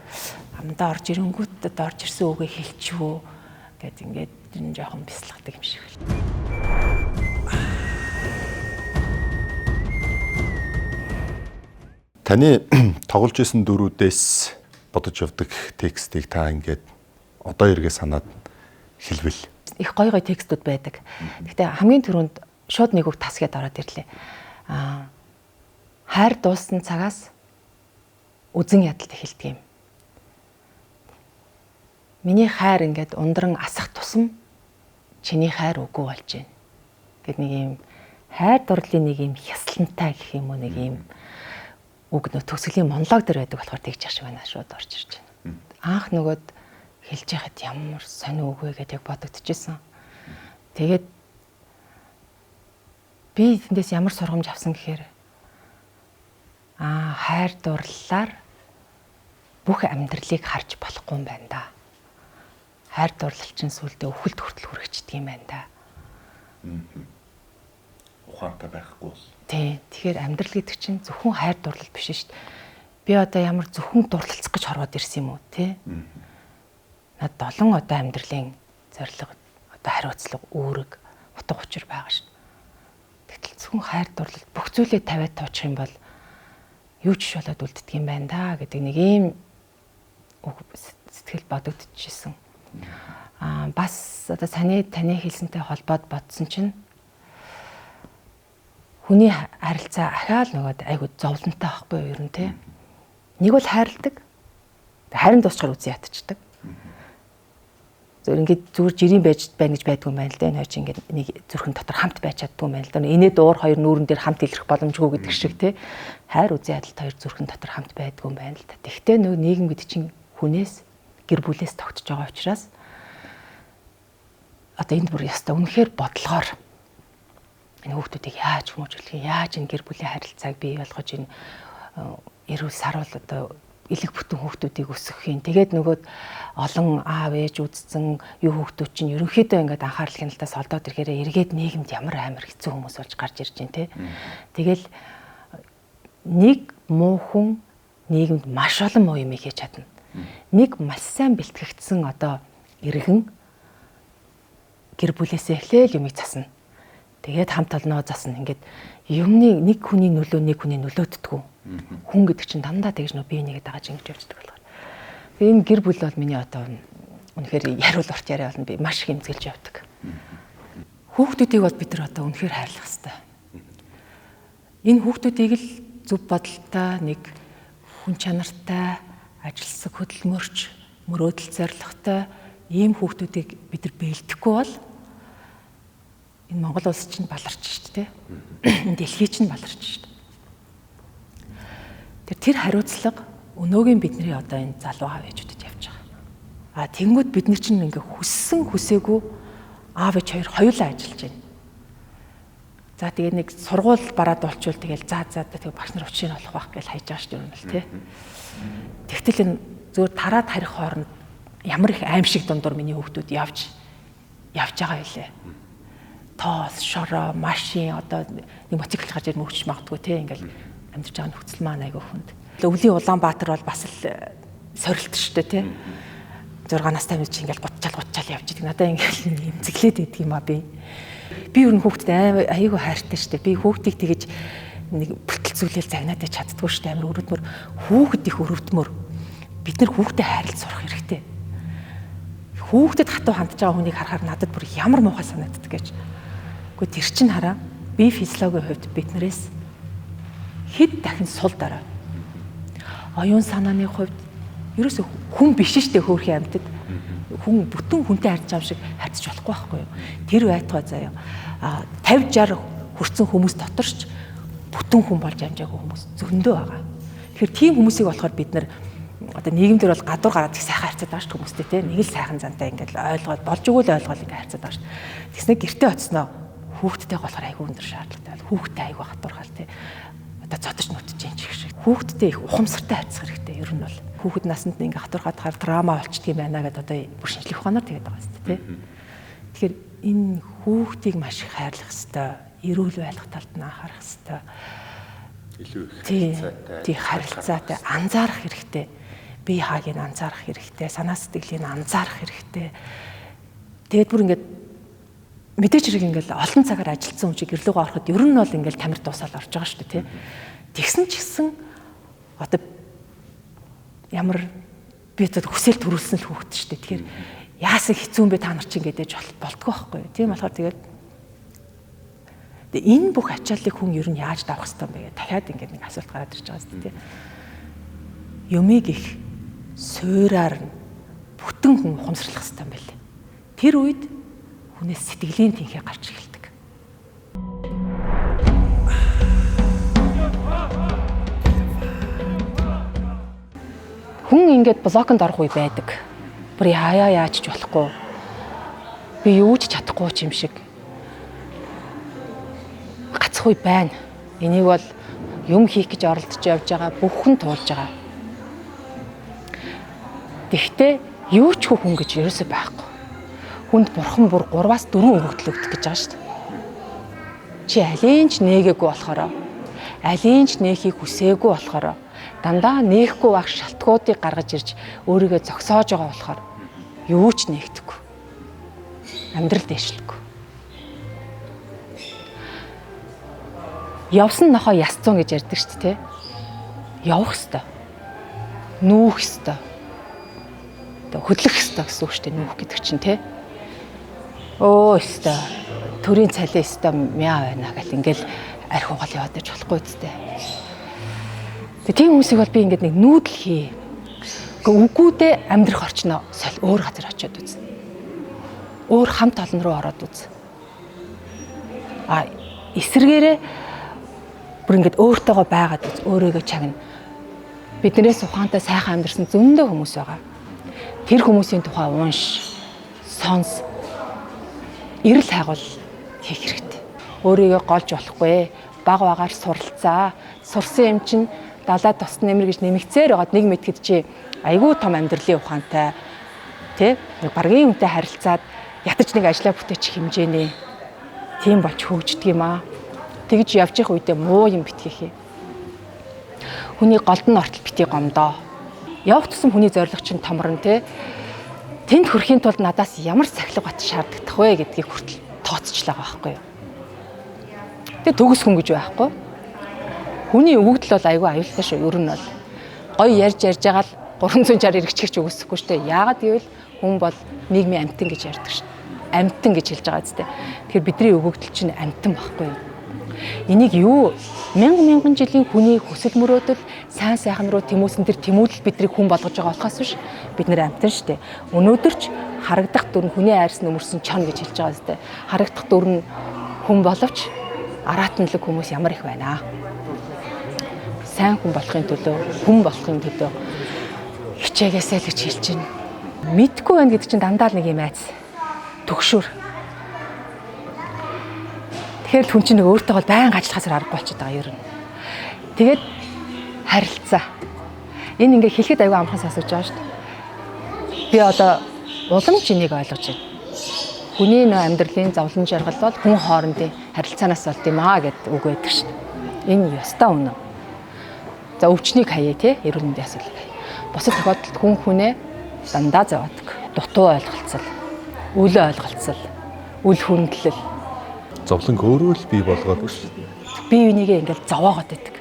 Амдаа орж ирэнгүүт орж ирсэн үгээ хэлчихв гэд ингээд энэ жоохон бясалгадаг юм шиг л. Таны тоглож исэн дөрүүдээс бодож явдаг текстийг та ингээд одоо эргээ санаад хэлвэл их гоё гоё текстүүд байдаг. Гэхдээ хамгийн түрүүнд шууд нэг үг тасгээд ороод ирлээ. Хайр дууссан цагаас үзэн ядалт эхэлдэг юм. Миний хайр ингээд ундран асах тусам чиний хайр үгүй болж байна. Гэт нэг юм хайр дурлалын нэг юм хясалантай гэх юм уу нэг юм үг нөө төгсгөлийн монолог дээр байдаг болохоор тэгж яах шиг байна шууд орж ирж байна. Анх нөгөөд хэлж яхад ямар сонио үг вэ гэдэг бодогдчихсэн. Тэгээд би тэндээс ямар сургамж авсан гэхээр хайр дурлалаар бүх амьдралыг харж болохгүй юм байна да. Хайр дурлал чинь сүулдэ өвхөлт хүртэл хүрэгчдэг юм байна да. ухаантай байхгүй бол. Тий. Тэгэхээр амьдрал гэдэг чинь зөвхөн хайр дурлал биш шүү дээ. Би одоо ямар зөвхөн дурлалцах гэж хорвоод ирсэн юм уу тий? Над 7 одоо амьдралын зорилго одоо хариуцлага үүрэг утга учир байгаа шүү дээ. Тэгтэл зөвхөн хайр дурлал бүх зүйлээ тавиад тоочих юм бол юу ч болоод үлддэг юм байна да гэдэг нэг ийм сэтгэл бодогдчихсэн. Бас одоо таны хэлсэнтэй холбоод бодсон чинь хүний харилцаа ахаал нөгөөд айгуу зовлонтой байхгүй юу ер нь тий. Нэг бол хайрладаг. Хайрын дуусчаар үзэн ятчихдаг. Зөв ингээд зүгээр жирийн байж байна гэж байдгүй юм байна л да. Энэ хоёр чинь ингээд нэг зүрхэн дотор хамт байж чаддгүй юм байна л да. Инээ дуур хоёр нүүрэн дээр хамт илрэх боломжгүй гэдэг шиг тий. Хайр үзэн ядалт хоёр зүрхэн дотор хамт байдгүй юм байна л да. Тэгвэл нөгөө нийгэм гэдэг чинь хүнээс гэр бүлээс тогтож байгаа учраас одоо энд бүр яста үнэхээр бодлогоор энэ хүүхдүүдийг яаж хүмүүжүүлэх юм, яаж энэ гэр бүлийн харилцааг бий болгож энэ эрүүл саруул одоо элэг бүтэн хүүхдүүдийг өсгөх юм. Тэгээд нөгөөд олон аав ээж үдцэн юу хүүхдүүд чинь ерөнхийдөө ингээд анхаарал хяналтаас олдоод ирэхээр эргээд нийгэмд ямар амар хэцүү хүмүүс болж гарч ирж байна те. Тэгэл нэг муу хүн нийгэмд маш олон муу юм хийж чадна. Нэг маш сайн бэлтгэгдсэн одоо иргэн гэр бүлээсээ эхлээл юмыг засна. Тэгээд хамт олноо засна. Ингээд юмны нэг хүний нөлөөддгүү. Хүн гэдэг чинь дандаа тэгж нөө бие нэгэд байгаа чинь ингэж явждаг болохоор. Энэ гэр бүл бол миний одоо үнэхээр яриул урт яриа болно. Би маш их эмзэглэж явдаг. Хүүхдүүдийг бол бид нар одоо үнэхээр хайрлах хэрэгтэй. Энэ хүүхдүүдийг л зөв бодолтой нэг хүн чанартай, ажилсаг хөдөлмөрч, мөрөөдөл зоригтой ийм хүүхдүүдийг бид нар бэлдэхгүй бол энэ Монгол улс чинь баларч шүү дээ. Энэ дэлхий чинь баларч шүү дээ. Тэр хариуцлага өнөөгийн бидний одоо энэ залуу аав ээжүүдэд явж байгаа. Тэнгүүд бид нар чинь ингээ хүссэн хүсээгүй аав ээж хоёулаа ажиллаж байна. За тэгээ нэг сургууль бараад болчвол тэгэл тэгээ багш нар учрыг олох байх гэж хайж байгаа шүү дээ юм л тий. Тэгтэл энэ зөвөр тараад харих хооронд ямар их аимшиг дундуур миний хүүхдүүд явж байгаа байлээ. Тоос, шороо, машин одоо нэг мотоцикл гарч ирэх мөвч магадгүй тий ингээл амьдарч байгаа нөхцөл маань айгүй хүнд. Өвлийн Улаанбаатар бол бас л сорилт шүү дээ тий. 6 настай мэд чи ингээл гутчаал явж идэг. Надаа ингээл эмзэглээд идэг юм а би. Би ер нь хүүхдэд аяйгүй хайртай шүү дээ. Би хүүхдийг тэгэж нэг бүтэлцүүлэл загнаад чаддгүй шүү дээ. Амар өрөвдмөр хүүхэд их өрөвдмөр. Бид нар хүүхдэд хайрлаж сурах хэрэгтэй. Хүүхдэд хатуу хандж байгаа хүнийг харахаар надад бүр ямар муухай санагддаг гэж. Гэхдээ тэр чин хараа бие физиологийн хувьд биднээс хэд дахин сул дараа. Оюун санааны хувьд ерөөсөө хүн биш штэ хөөрхөн амьтад. Хүн бүтэн хүнтэй харьж байгаа шиг харьцаж болохгүй байхгүй юу? Тэр байтугай заяа. 50 60 хүрсэн хүмүүс доторч бүтэн хүн болж амжаагүй хүмүүс зөндөө байгаа. Тэгэхээр тийм хүмүүсийг болохоор бид нар одоо нийгэмдэр бол гадуур гараад их сайхан харьцаад байгаа шүү хүмүүстэй тийм нэг л сайхан зантай ингээд ойлгоод болж өгөөл ойлгоод ингээд харьцаад байгаа шүү. Тэгснэ гэртээ очсноо хүүхдтэй болохоор айгүй өндөр шаардлагатай. Хүүхдтэй айгүй хатуурхал тийм одоо зодож нүтж юм шиг шиг. Хүүхдтэй их ухамсартай харьцах хэрэгтэй ер нь бол. Хүүхэд насанд ингээд хатуурхаад хаар драма болчдөг юм байна гэдээ одоо бүр шинжлэх ухаанаар тэгээд байгаа шүү тийм. Тэгэхээр энэ хүүхдийг маш их хайрлах хэрэгтэй. Эрүүл байх талд нь анхаарах хэрэгтэй. Илүү их харилцаатай анзаарах хэрэгтэй. Бие хаагийг анзаарах хэрэгтэй. Санаа сэтгэлийг анзаарах хэрэгтэй. Тэгээд бүр ингээд мэдээж хэрэг ингээд олон цагаар ажилласан хүн шиг гэрлүүгөө ороход ер нь бол ингээд тамир дуусаад орж байгаа шүү дээ тий. Тэгсэн ч гэсэн одоо ямар би одоо хүсэл төрүүлсэн л хүүхэд шүү дээ. Тэгэхээр яасан хэцүү юм бэ та нар чинь гэдэж болтгоо байхгүй юу. Тийм болохоор тэгээд энэ бүх ачааллыг хүн ер нь яаж давах хэвээр юм бэ гэдэг дахиад ингээд нэг асуулт гараад ирж байгаа шүү дээ. Юмыг их суураар нь бүтэн хүн ухамсарлах хэвээр юм байна. Тэр үед хүнээс сэтгэлийн тэнхээ гарч эхэлдэг. Хүн ингээд блоконд орох үе байдаг. Бүр яач ч болохгүй. Би юу ч чадахгүй ч юм шиг. Гацх үе байна. Энийг бол юм хийх гэж оролдож явж байгаа бүхэн туулж байгаа. Тэгтээ юу ч хүн гэж ерөөсөй байхгүй. Хүнд бурхан бүр 3-4 өргөдөл өгдөг гэж байгаа шүү дээ. чи алийнч нээгээгүй болохоор алийнч нээхийг хүсээгүй болохоор дандаа нээхгүй байх шалтгуудыг гаргаж ирж өөрийгөө зогсоож байгаа болохоор юу ч нээгдэхгүй. Амьдрал дэвшлэхгүй. Явсан нохоо ясцун гэж ярьдаг шүү дээ. Явах ёстой. Нүүх ёстой. Хөдлөх ёстой гэсэн үг шүү дээ нүүх гэдэг чинь тий. Өө ёстой. Төрийн цалин ёстой мяа байна гэл ингээл арх угаал яваад иж болохгүй үстэй. Тийм хүмүүсийг бол би ингээд нэг нүүдэл хий. Үгүүдээ амьдрах орчноо соль өөр газар очиод үз. Өөр хамт олон руу ороод үз. Эсвэргээрээ бүр ингээд өөртөөгөө байгаад үз. Өөрийгөө чагна. Биднээс ухаантай сайхан амьдрсан зөндөө хүмүүс байгаа. Тэр хүмүүсийн тухай унш, сонс, эрэл хайгуул хийх хэрэгтэй. Өөрийгөө голж болохгүй. Баг багаар суралцаа. Сурсан юм чинь далаад тосн нэмэр гэж нэмэгцээр байгаад нэг мэтгэд чи айгүй том амьдралын ухаантай тий нэг баргийн үнтэй харилцаад ятаж нэг ажлаа бүтээчих хэмжээний тийм болж хөгждөг юм аа. Тэгж явж явах үедээ муу юм битгийхээ. Хүний голд нь ортол битгий гомдоо. Явах тусам хүний зорилго чинь томрон тий. Тэнд хүрэхийн тулд надаас ямар сахилга бат шаарддаг вэ гэдгийг хүртэл тооцчлаа байхгүй юу. Тэгээ төгс хүн гэж байхгүй. Хүний өгөгдөл бол айгүй аюултай шүү. Ер нь бол гоё ярьж байгаа л 360 эргэжчих үгүйсэхгүй шүү дээ. Яагаад гэвэл хүн бол нийгмийн амьтан гэж ярьдаг шүү. Амьтан гэж хэлж байгаа зү. Тэгэхээр бидний өгөгдөл чинь амьтан байхгүй юу? Энийг юу мянган жилийн хүний хүсэл мөрөөдөл сайн сайхан руу тэмүүлсэн тэр тэмүүлэл бидний хүн болгож байгаа болохоос биш бид нэр амьтан шүү дээ. Өнөөдөр ч харагдах дүр нь хүний айрсан өмөрсөн чон гэж хэлж байгаа зү. Харагдах дүр нь хүн боловч араатанлаг хүмүүс ямар их байна аа. Сайн хүн болохын төлөө, хүн болохын төлөө хичээгээсэй л гэж хэлж байна. Мэдгүй байна гэдэг чинь дандаа л нэг юм айц. Төгшөр. Тэгэхээр хүн чинь өөртөө байнга ажиллахаас аргагүй болчиход байгаа юм. Тэгээд харилцаа. Энэ ингээ хэлэхэд аюу амхан сонсож байгаа шүү дээ. Би одоо улам чинийг ойлгож байна. Хүний нөө амьдралын зовлон жаргал бол хүн хоорондын харилцаанаас болд юм аа гэдэг үг байдаг шүү дээ. Энэ ёстой үнэ. За өвчнийг хаяа тий эрүүл мэндийн асуудал. Бусад тохиолдолд хүн хүнээ дандаа зовоодаг. Дутуу ойлголцол, үл ойлголцол, үл хүндлэл. Зовлон өөрөө л бий болгоод шүү дээ. Бие бинийгээ ингээл зовоогоод байдаг.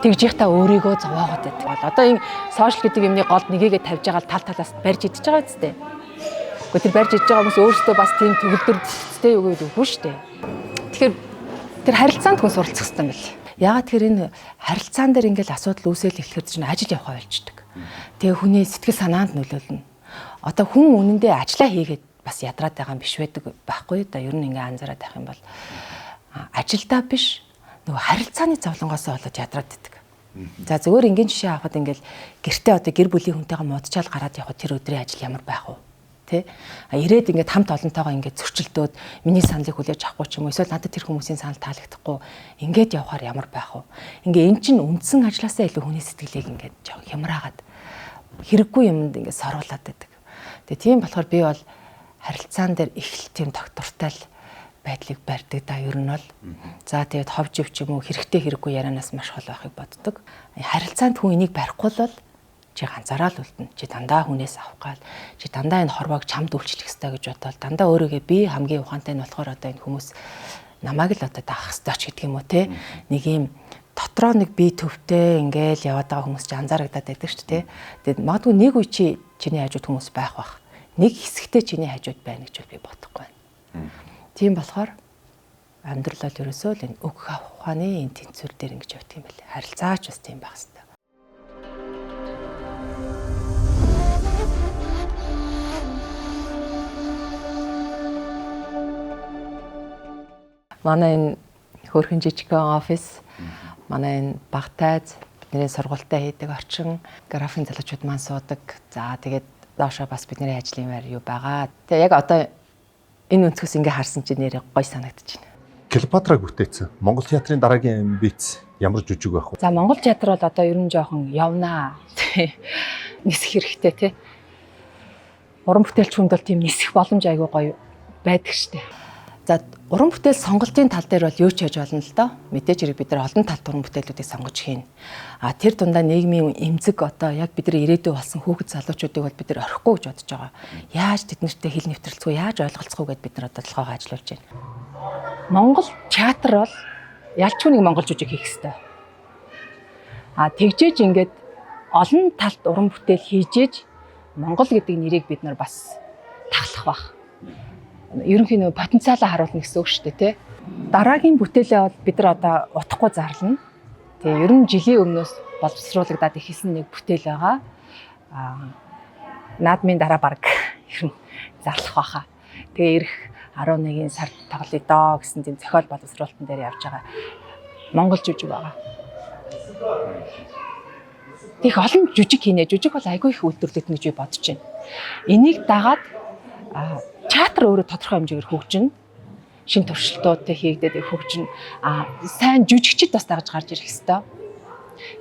Тэгж ихта өөрийгөө зовоогоод байдаг. Одоо энэ сошиал гэдэг юмны голд нэгийгээ тавьж байгаа тал талаас барьж идэж байгаа үстэй. Гэхдээ тэр барьж идэж байгаа хүмүүс өөрсдөө бас тийм төгөлдөр цэцтэй юу гэдэг үгүй шүү дээ. Тэгэхээр тэр харилцаанд хүн суралцах хэрэгтэй юм байна. Яагаад тэр энэ харилцаан дээр ингээл асуудал үүсэл эхлэхэд чинь ажил явахаа болждаг. Тэгээ хүний сэтгэл санаанд нөлөөлнө. Одоо хүн үнэндээ ажиллаа хийгээд бас ядраад байгаа юм биш байдаг байхгүй да. Ер нь ингээ анзаараад байх юм бол ажилдаа биш нөгөө харилцааны зовлонгоос болоод ядраад байдаг. За зөвөр ингийн жишээ авахад ингээл гэртээ одоо гэр бүлийн хүнтэйгээ муудчаал гараад явхад тэр өдрийн ажил ямар байх вэ? Тэ? Ирээд ингээд хамт олонтойгоо ингээд зөрчилдөөд миний саналыг хүлээж авахгүй ч юм уу эсвэл надад тэр хүмүүсийн санал таалагдахгүй ингээд явхаар ямар байх вэ? Ингээ эн чинь үндсэн ажилласаа илүү хүний сэтгэлийг ингээд жоо хямраагаад хэрэггүй юмд ингээд саруулад байдаг. Тэгээ тийм болохоор би бол харилцаан дээр их л тийм доктортай л байдлыг барьдаг да ер нь бол. За тэгээд ховж өвч юм уу хэрэгтэй хэрэггүй ярианаас маш хол байхыг боддог. Харилцаанд хүн энийг барихгүй бол чи ганцаараа л үлдэнэ. Чи дандаа хүнээс авах гал. Чи дандаа энэ хорвоог чамд үйлчлэх хэрэгтэй гэж бодоод дандаа өөрийгөө би хамгийн ухаантай нь болохоор одоо энэ хүмүүс намайг л одоо даах хэрэгтэй ч гэдэг юм уу те. Нэг юм дотроо нэг бие төвтэй ингээл яваад байгаа хүмүүс чи анзаарагдаад байдаг шүү дээ. Тэгээд магадгүй нэг үе чиний хажууд хүмүүс байх бах. Нэг хэсэгтээ чиний хажууд байна гэж би бодохгүй байна. Тийм болохоор амьдрал бол ерөөсөө л энэ өгөх авах ухааны энэ тэнцвэр дээр ингэж явт юм байна. Харилцаач бас тийм байх хэрэгтэй. Манай энэ хөөрхөн жижигхэн офис, манай энэ багтайз, бидний сургуультай хийдэг орчин, графикийн залуучууд маань суудаг. За тэгээд доошоо бас бидний ажлын байр юу байгаа. Тэгээ яг одоо энэ өнцгөөс ингээ харсан чинь нэрээ гоё санагдаж байна. Клеопатраг бүтээсэн. Монгол театрын дараагийн амбиц ямар жүжиг байх вэ? За Монгол театр бол одоо ер нь жоохон явнаа. Нисэх хэрэгтэй тий. Уран бүтээлч хүнд бол тийм нисэх боломж айгүй гоё байдаг штэ. За уран бүтээл сонголтын тал дээр бол юу ч хийж болно л доо. Мэдээж хэрэг бид нар олон талт уран бүтээлүүдийг сонгож хийн. Тэр дундаа нийгмийн эмзэг одоо яг бидний ирээдүй болсон хүүхэд залуучуудыг бол бид нар орхихгүй гэж бодож байгаа. Яаж тэднэртэй хил нэвтрэлцгүй, яаж ойлголцохгүй гэдээ бид нар одоо толгойгоо ажиллуулж байна. Монгол театр бол ялчгүй нэг монгол жүжиг хийх хэрэгтэй. Тэгжээж ингээд олон талт уран бүтээл хийжээж Монгол гэдэг нэрийг бид нар бас таглах бах. Ерөнхийн нөө потенциалаа харуулна гэсэн үг шүү дээ, тий. Дараагийн бүтээлээ бол бид нар одоо утахгүй зарлана. Тэгээ ер нь жилийн өмнөөс боловсруулагдаад ихсэн нэг бүтээл байгаа. Наадмын дараа баг ер нь зарлах байхаа. Тэгээ ирэх 11-ийн сард тоглоё доо гэсэн тийм зохиол боловсруулалтын дээр явж байгаа. Монгол жүжиг байгаа. Тэг олон жүжиг хийнэ. Жүжиг бол айгүй их үйлдвэрлэгдэнэ гэж би бодож байна. Энийг дагаад театр өөрөө тодорхой хэмжээгээр хөгжинэ. Шин туршилтуудтай хийгдээд хөгжинэ. Сайн жүжигчид бас дагаж гарч ирэх хэвээр.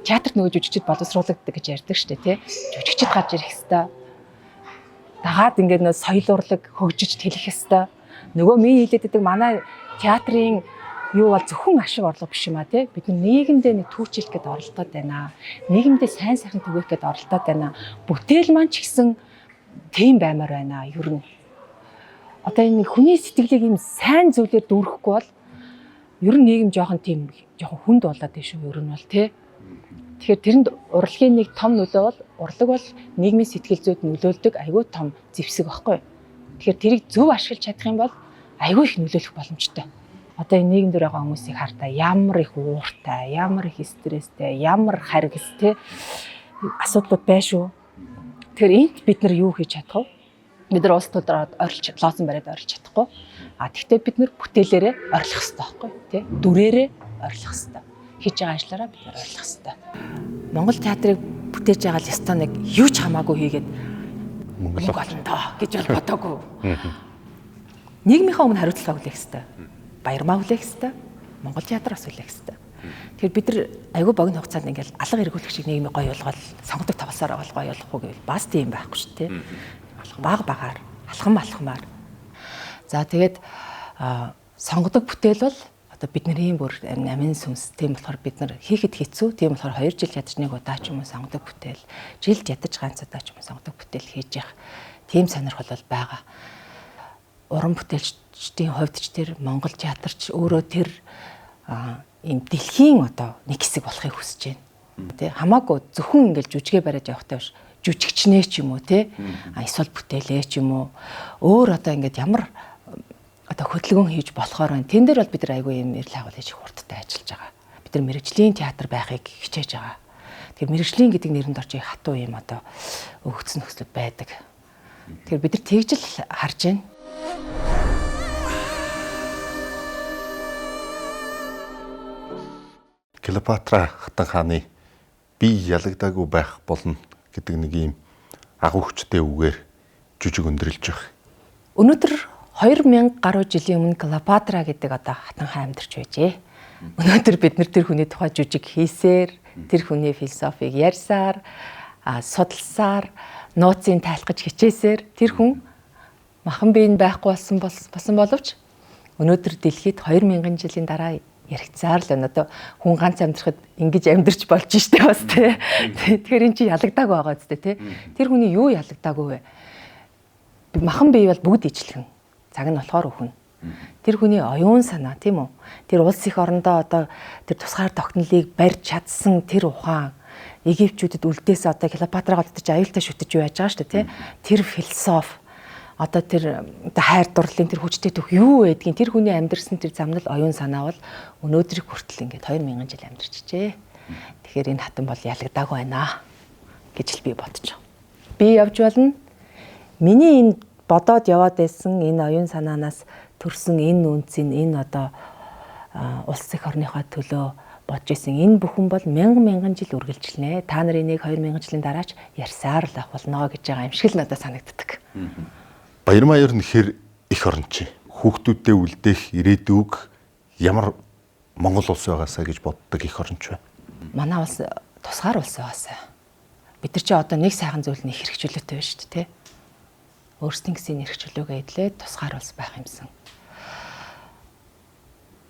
Театрт нөгөө жүжигчид боловсруулагддаг гэж ярьдаг шүү дээ, тий. Жүжигчид гарч ирэх хэвээр. Дагаад ингээд нөө соёл урлаг хөгжиж тэлэх хэвээр. Нөгөө миний хэлээд байдаг манай театрын юу бол зөвхөн ашиг орлого биш юм а, тий. Бид нийгэмдээ нэг түүчилэх гээд оролдоод байна. Нийгэмдээ сайн сайхан түгээх гээд оролдоод байна. Бүтээл маань ч гэсэн тийм баймаар байна ер нь. Одоо энэ хүний сэтгэлийг ийм сайн зүйлээр дүүрэхгүй бол ер нь нийгэм жоохон хүнд болоод байна шүү ер нь бол, тий. Тэгэхээр тэрэнд урлагийн нэг том нөлөө бол урлаг бол нийгмийн сэтгэл зүйд нөлөөлдөг айгүй том зэвсэг байхгүй. Тэгэхээр тэрийг зөв ашиглаж чадах юм бол айгүй их нөлөөлөх боломжтой. Одоо энэ нийгэмд байгаа хүмүүсийг хартаа ямар их ууртай, ямар их стресстэй, ямар харгас, тий. Асуудлууд байна шүү. Тэгэхээр энд бид нар юу хийж чадах вэ? Бид нар улс төрөд орилж лоосон бариад орилж чадахгүй. Тэгвэл бид нар бүтээлээрээ орилох хэрэгтэй байхгүй тий. Дүрээрээ орилох хэрэгтэй. Хийж байгаа ажлаараа бид нар орилох хэрэгтэй. Монгол театрыг бүтээж байгаа л ёстой нэг юу ч хамаагүй хийгээд мөнгө олно доо гэж бол бодоогүй. Нийгмийнхаа өмнө хариуцлага хүлээх хэрэгтэй. Баярмаа хүлээх хэрэгтэй. Монгол театраас хүлээх хэрэгтэй. Тэгэхээр бид нар айгүй богино хугацаанд ингээл алга эргүүлэгчийг нийгмийн гоё болгоод сонгодог тавсаар байгаа гоё болохгүй гэвэл бас тийм байхгүй шүү дээ. Баг багаар алхамаар. За тэгээд сонгодог бүтээл бол одоо бидний бүр амин сүнс тийм болохоор бид нар хийхэд хэцүү. Тийм болохоор 2 жил ядаж нэг удаа ч юм уу сонгодог бүтээл, жилд ядаж ганц удаа ч юм уу сонгодог бүтээл хийж явах тийм сонирхол бол байгаа. Уран бүтээлчдийн хувьд ч тэр Монгол театрч өөрөө тэр ийм дэлхийн одоо нэг хэсэг болохыг хүсэж байна. Тэ хамаагүй зөвхөн ингээл жүжигээ бариад явахтай биш. Жүжигчнээ ч юм уу те эсвэл бүтээлээ ч юм уу өөр одоо ингээд ямар одоо хөдөлгөөн хийж болохоор байна. Тэн дээр бол бид нар айгүй юм эрэл хаагуул хийж хурдтай ажиллаж байгаа. Бид нар мэрэгжлийн театр байхыг хичээж байгаа. Тэгэхээр мэрэгжлийн гэдэг нэрэнд орж хатуу юм одоо өгцөн нөхцөл байдаг. Тэгэхээр бид нар тэгж л харж байна. Клеопатра хатан хааны би ялагдаагүй байх болно гэдэг нэг юм агуу хүчтэй үгээр жүжиг өндөрлж байгаа. Өнөөдөр 2000 гаруй жилийн өмнө Клеопатра гэдэг одоо хатан хаан амьдарч байжээ. Өнөөдөр бид нар тэр хүний тухай жүжиг хийсээр, тэр хүний философиг ярьсаар, судалсаар, нууцын тайлхаж хичээсээр тэр хүн махан биеийн байхгүй болсон боловч өнөөдөр дэлхийд 2000 жилийн дараа яригцаар л байна. Одоо хүн ганц амьдрахад ингэж амьдарч болж штэ бас тий. Тэгэхээр эн чинь ялагдаагүй байгаа үстэй тий. Тэр хүний юу ялагдаагүй вэ? Махан бие бол бүгд ижлэгэн. Цаг нь болохоор өхөн. Тэр хүний оюун санаа тийм үү? Тэр улс их орондоо одоо тэр тусгаар тогтнолыг барьж чадсан тэр ухаан Египчүүдэд үлдээс одоо Клеопатраг олдож аюултай шүтэж юу яаж байгаа штэ тий. Тэр философи одоо тэр хайр дурлалын тэр хүчтэй төх юу байдгийг тэр хүний амьдэрсэн тэр замнал оюун санаа бол өнөөдрийг хүртэл ингээд 2000 жил амьдарчжээ. Тэгэхээр энэ хатан бол ялагдаагүй байна гэж л би бодож байгаа. Би явж болно. Миний энэ бодоод яваад байсан энэ оюун санаанаас төрсэн энэ үнцийн энэ одоо улс их орныхоо төлөө бодож исэн энэ бүхэн бол мянган жил үргэлжилнэ. Та нар энийг 2000 жилийн дараач ярьсаар л ах болно гэж байгаа юм шиг л надад санагддаг. Баярмаа ер нь хэр их орн чи хүүхдүүддээ үлдээх ирээдүг ямар Монгол улс байгаасаа гэж боддог их оронч байна. Манай улс тусгаар улс байгаасаа. Бид нар чи одоо нэг сайхан зүйл нь хэрэгжүүлээтэй байна шүү дээ, тий. Өөрсдийн гэсэн хэрэгжүүлээгээ идлээ тусгаар улс байх юмсан.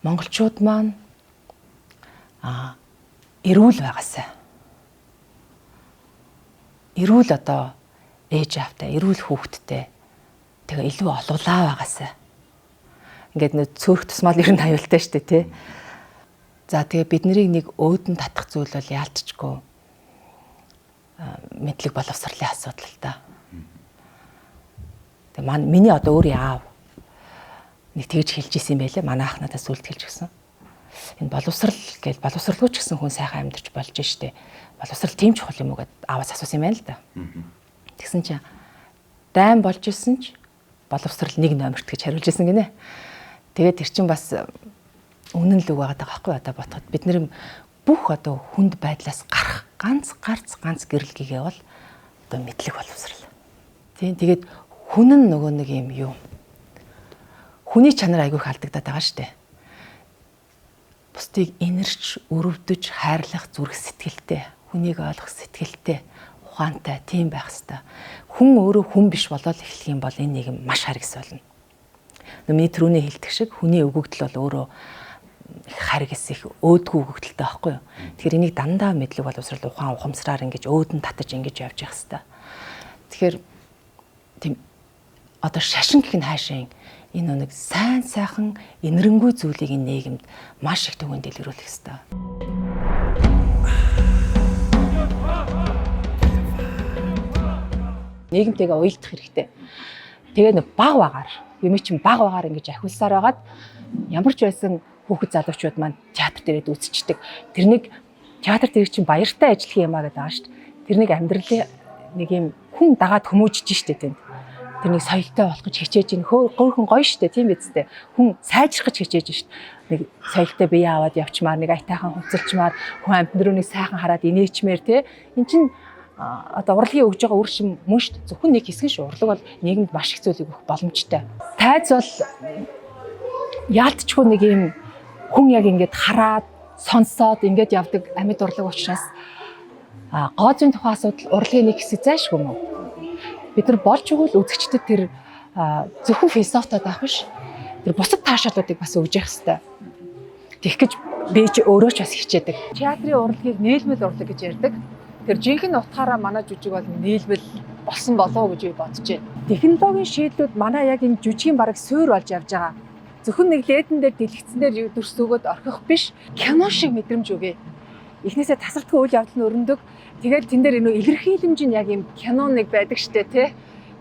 монголчууд маань эрүүл байгаасай. Эрүүл одоо ээж аавтай, эрүүл хүүхэдтэй тэгээ илүү олуулаа байгаасай. Ингээд нэг цөөх тусмал ер нь аюултай шүү дээ, тий. За тэгээ бид нарыг нэг өөдөн татах зүйл бол яалтчгүй мэдлэг боловсролын асуудал л да. Тэгээ миний одоо өөрийн аав нэг тэгж хэлж исэн юм байлээ. Манай ах надаас сүлд хэлж гисэн. Энэ боловсрал гэж боловсралгүй ч гэсэн хүн сайхан амьдарч болж штэ. Боловсрал тийм чухал юм уу гэд ааваас асуусан юм байна л да. Тэгсэн чинь дайн болж исэн ч боловсрал 1 номерт гэж хариулж исэн гинэ. Тэгээд тэр чинь бас үнэн л үг байгаа байхгүй одоо бодоход бид нэр бүх одоо хүнд байдлаас гарах ганц гэрэл гэгээвэл одоо мэдлэг боловсрал. Тийм тэгээд хүн нь нөгөө нэг юм юу хүний чанар айгүй халдагдаад байгаа штэ. Бусдыг инэрч, өрөвдөж, хайрлах зүрх сэтгэлтэй, хүнийг ойлгох сэтгэлтэй, ухаантай тийм байх хэвээр. Хүн өөрөө хүн биш болоод эхлэх юм бол энэ нийгэм маш харгас болно. Миний түрүүний хэлдэг шиг хүний өгөгдөл бол өөрөө харгас их өөдгөө өгөгдөлтэй байхгүй юу. Тэгэхээр энийг дандаа мэдлэг боловсрал ухаан ухамсараар ингэж өөдөн татаж ингэж явж явах хэвээр. Тэгэхээр тийм одоо шашин гэх нь хаашаа энэ нэг сайхан инэрэнгүй зүйлийг энэ нийгэмд маш их төвөнд дэлгэрүүлэх ёстой. Нийгэмтэйгээ уялдах хэрэгтэй. Тэгээ нэг баг багаар ингэж ахиулсаар байгаад ямар ч байсан хүүхэд залуучууд маань театр дээрээ үзчихдэг. Тэрнийг театр дээр чинь баяртай ажиллах юм аа гэдэг байгаа шүү дээ. Тэрнийг амьдралын нэг юм хүн дагаад хүмүүжиж штэ тэнд. Тэрнийг соёлтой болох гэж хичээж ин хөөхөн гоё штэ тийм биз дээ. Хүн сайжрах гэж хичээж штэ. Нэг соёлтой бие аваад явчмаар нэг айтайхан хувцалчмаар хүн амтнэрүүнийг сайхан хараад инээчмээр те. Эн чин одоо урлагийн өгж байгаа үр шим мөн штэ. Зөвхөн нэг хэсэг шүү. Урлаг бол нийгэмд маш их зүйлийг өгөх боломжтой. Тайз бол яалтчгүй нэг юм хүн яг ингээд хараад сонсоод ингээд явдаг амьд урлаг учраас гоозын тухайн асуудал урлагийн нэг хэсэг зайшгүй мөн. Бид нар болж өгвөл үзэгчдэд тэр зөвхөн философтод авах биш. Тэр бусад таашаалуудыг бас өгж явах хэрэгтэй. Тэгэх гэж би ч өөрөө ч бас хичээдэг. Театрын урлагийг нээлмэл урлаг гэж ярьдаг. Тэр жинхэнэ утгаараа манай жүжиг бол нээлмэл болсон болов уу гэж би бодож байна. Технологийн шийдлүүд манай яг энэ жүжигийн бараг суурь болж явж байгаа. Зөвхөн нэг ледэн дээр дэлгэцнээр дүрс өгөөд орхих биш. Кино шиг мэдрэмж өгье. Эхнээсээ тасралтгүй үйл явдал нь өрнөдөг. Тэгээд тэн дээр энэ илэрхийлэмж нь яг юм кино нэг байдаг штэ тий.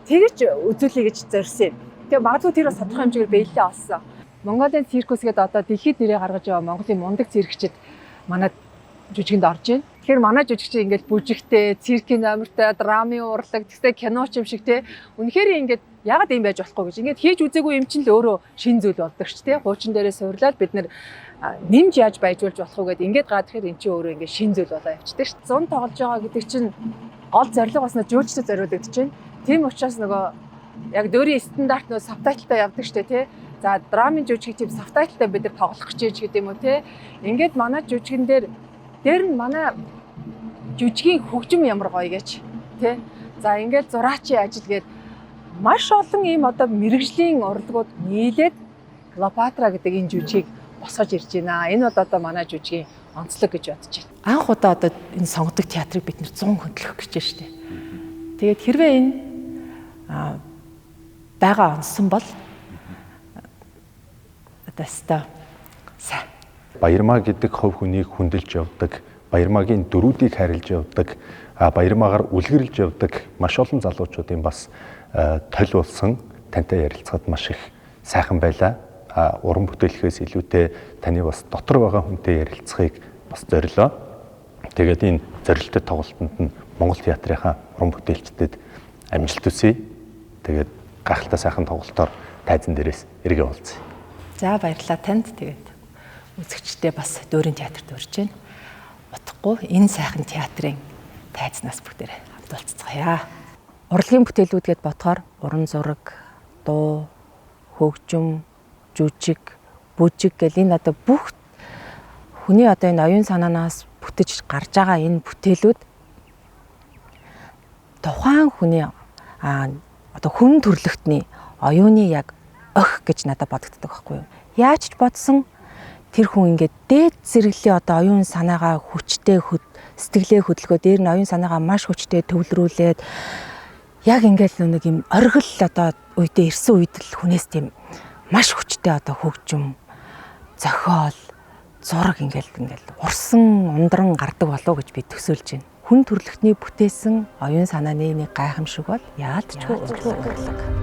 Тэгэж үзүүлэе гэж зорьсон юм. Тэгээ магадгүй тэр бас тодорхой хэмжээгээр биелэлээ олсон. Монголын циркус гэдэг одоо дэлхийд нэрээ гаргаж байгаа Монголын мундаг циркчид манай жүжигэнд орж байна. Тэгэхээр манай жүжигчид ингээд бүжигтэй, циркийн номертой, драмын урлаг, тэгсээ киноч юм шиг те. Үнэхээр ингээд яагаад юм байж болохгүй гэж ингээд хийж үзээгүй юм чинь л өөрөө шин зүйл болдог ч те. Хуучин дээрээ суурлаад бид нэр нэмж яаж баяжуулж болох уу гэд ингээд гаад тэгэхээр эн чинь өөрөө ингээд шин зүйл болоо явчихдаг ш. Зун тоглож байгаа гэдэг чинь гол зорилго бас жуулчдад зориулагдаж байна. Тийм учраас нөгөө яг дөөрийн стандарт нөгөө сабтайтлтай явдаг штэ тий. За драмын жүжиг тийм сабтайтлтай бид нар тоглох гэж ээж гэдэг юм уу тий. Ингээд манай жүжигэн дээр нь манай жүжигийн хөгжим ямар гоё гэж тий. За ингээд зураачийн ажил гээд маш олон ийм одоо мэрэгжлийн урлагууд нийлээд Клеопатра гэдэг энэ жүжигийг босгож ирж байна. Энэ бол одоо манай жүжигийн онцлог гэж бодож байна. Анх удаа одоо энэ сонгодог театрыг бид нэр 100 хөндлөх гэж байна шүү дээ. Тэгээд хэрвээ энэ байгаа онсон бол одоо сайн. Баярмаа гэдэг хувь хүнийг хүндэлж явдаг, баярмаагийн дөрүүдийг харилж явдаг, баярмаагаар үлгэрлж явдаг маш олон залуучуудын бас толь болсон тантай ярилцахад маш их сайхан байлаа. Уран бүтээлхээс илүүтэй таны бас дотор байгаа хүнтэй ярилцахыг бас зорилоо. Тэгээд энэ зорилттой тоглолтод нь Монгол театрынхаа уран бүтээлчдэд амжилт хүсье. Тэгээд гахалтай сайхан тоглолтоор тайзан дээрээс эргээ уулзъя. За баярлалаа танд. Тэгээд үзэгчдээ бас Дөөрийн театрт урьж байна. Утгагүй энэ сайхан театрын тайзнаас бүгдээр хамт уулзцгаая. Урлагийн бүтээлүүд гэд бодохоор уран зураг, дуу, хөгжим, жүжиг, бүжиг гэл энэ одоо бүх хүний одоо энэ оюун санаанаас бүтэж гарч байгаа энэ бүтээлүүд тухайн хүний одоо хүн төрлөختний оюуны яг өх гэж надад бодогддог байхгүй юу. Яаж ч бодсон тэр хүн ингээд дээд зэрэглээ одоо оюун санаагаа хүчтэй сэтгэлээ хөдөлгөө дээр нь оюун санаагаа маш хүчтэй төвлөрүүлээд яг ингээд нэг юм оргил одоо үедээ ирсэн үед л хүнээс тийм маш хүчтэй одоо хөгжим зохиол зураг ингээд урсан ундран гардаг болов гэж би төсөөлж байна. Хүн төрөлхтний бүтээсэн оюун санааны нэг гайхамшиг бол яалтчгүй урлаг.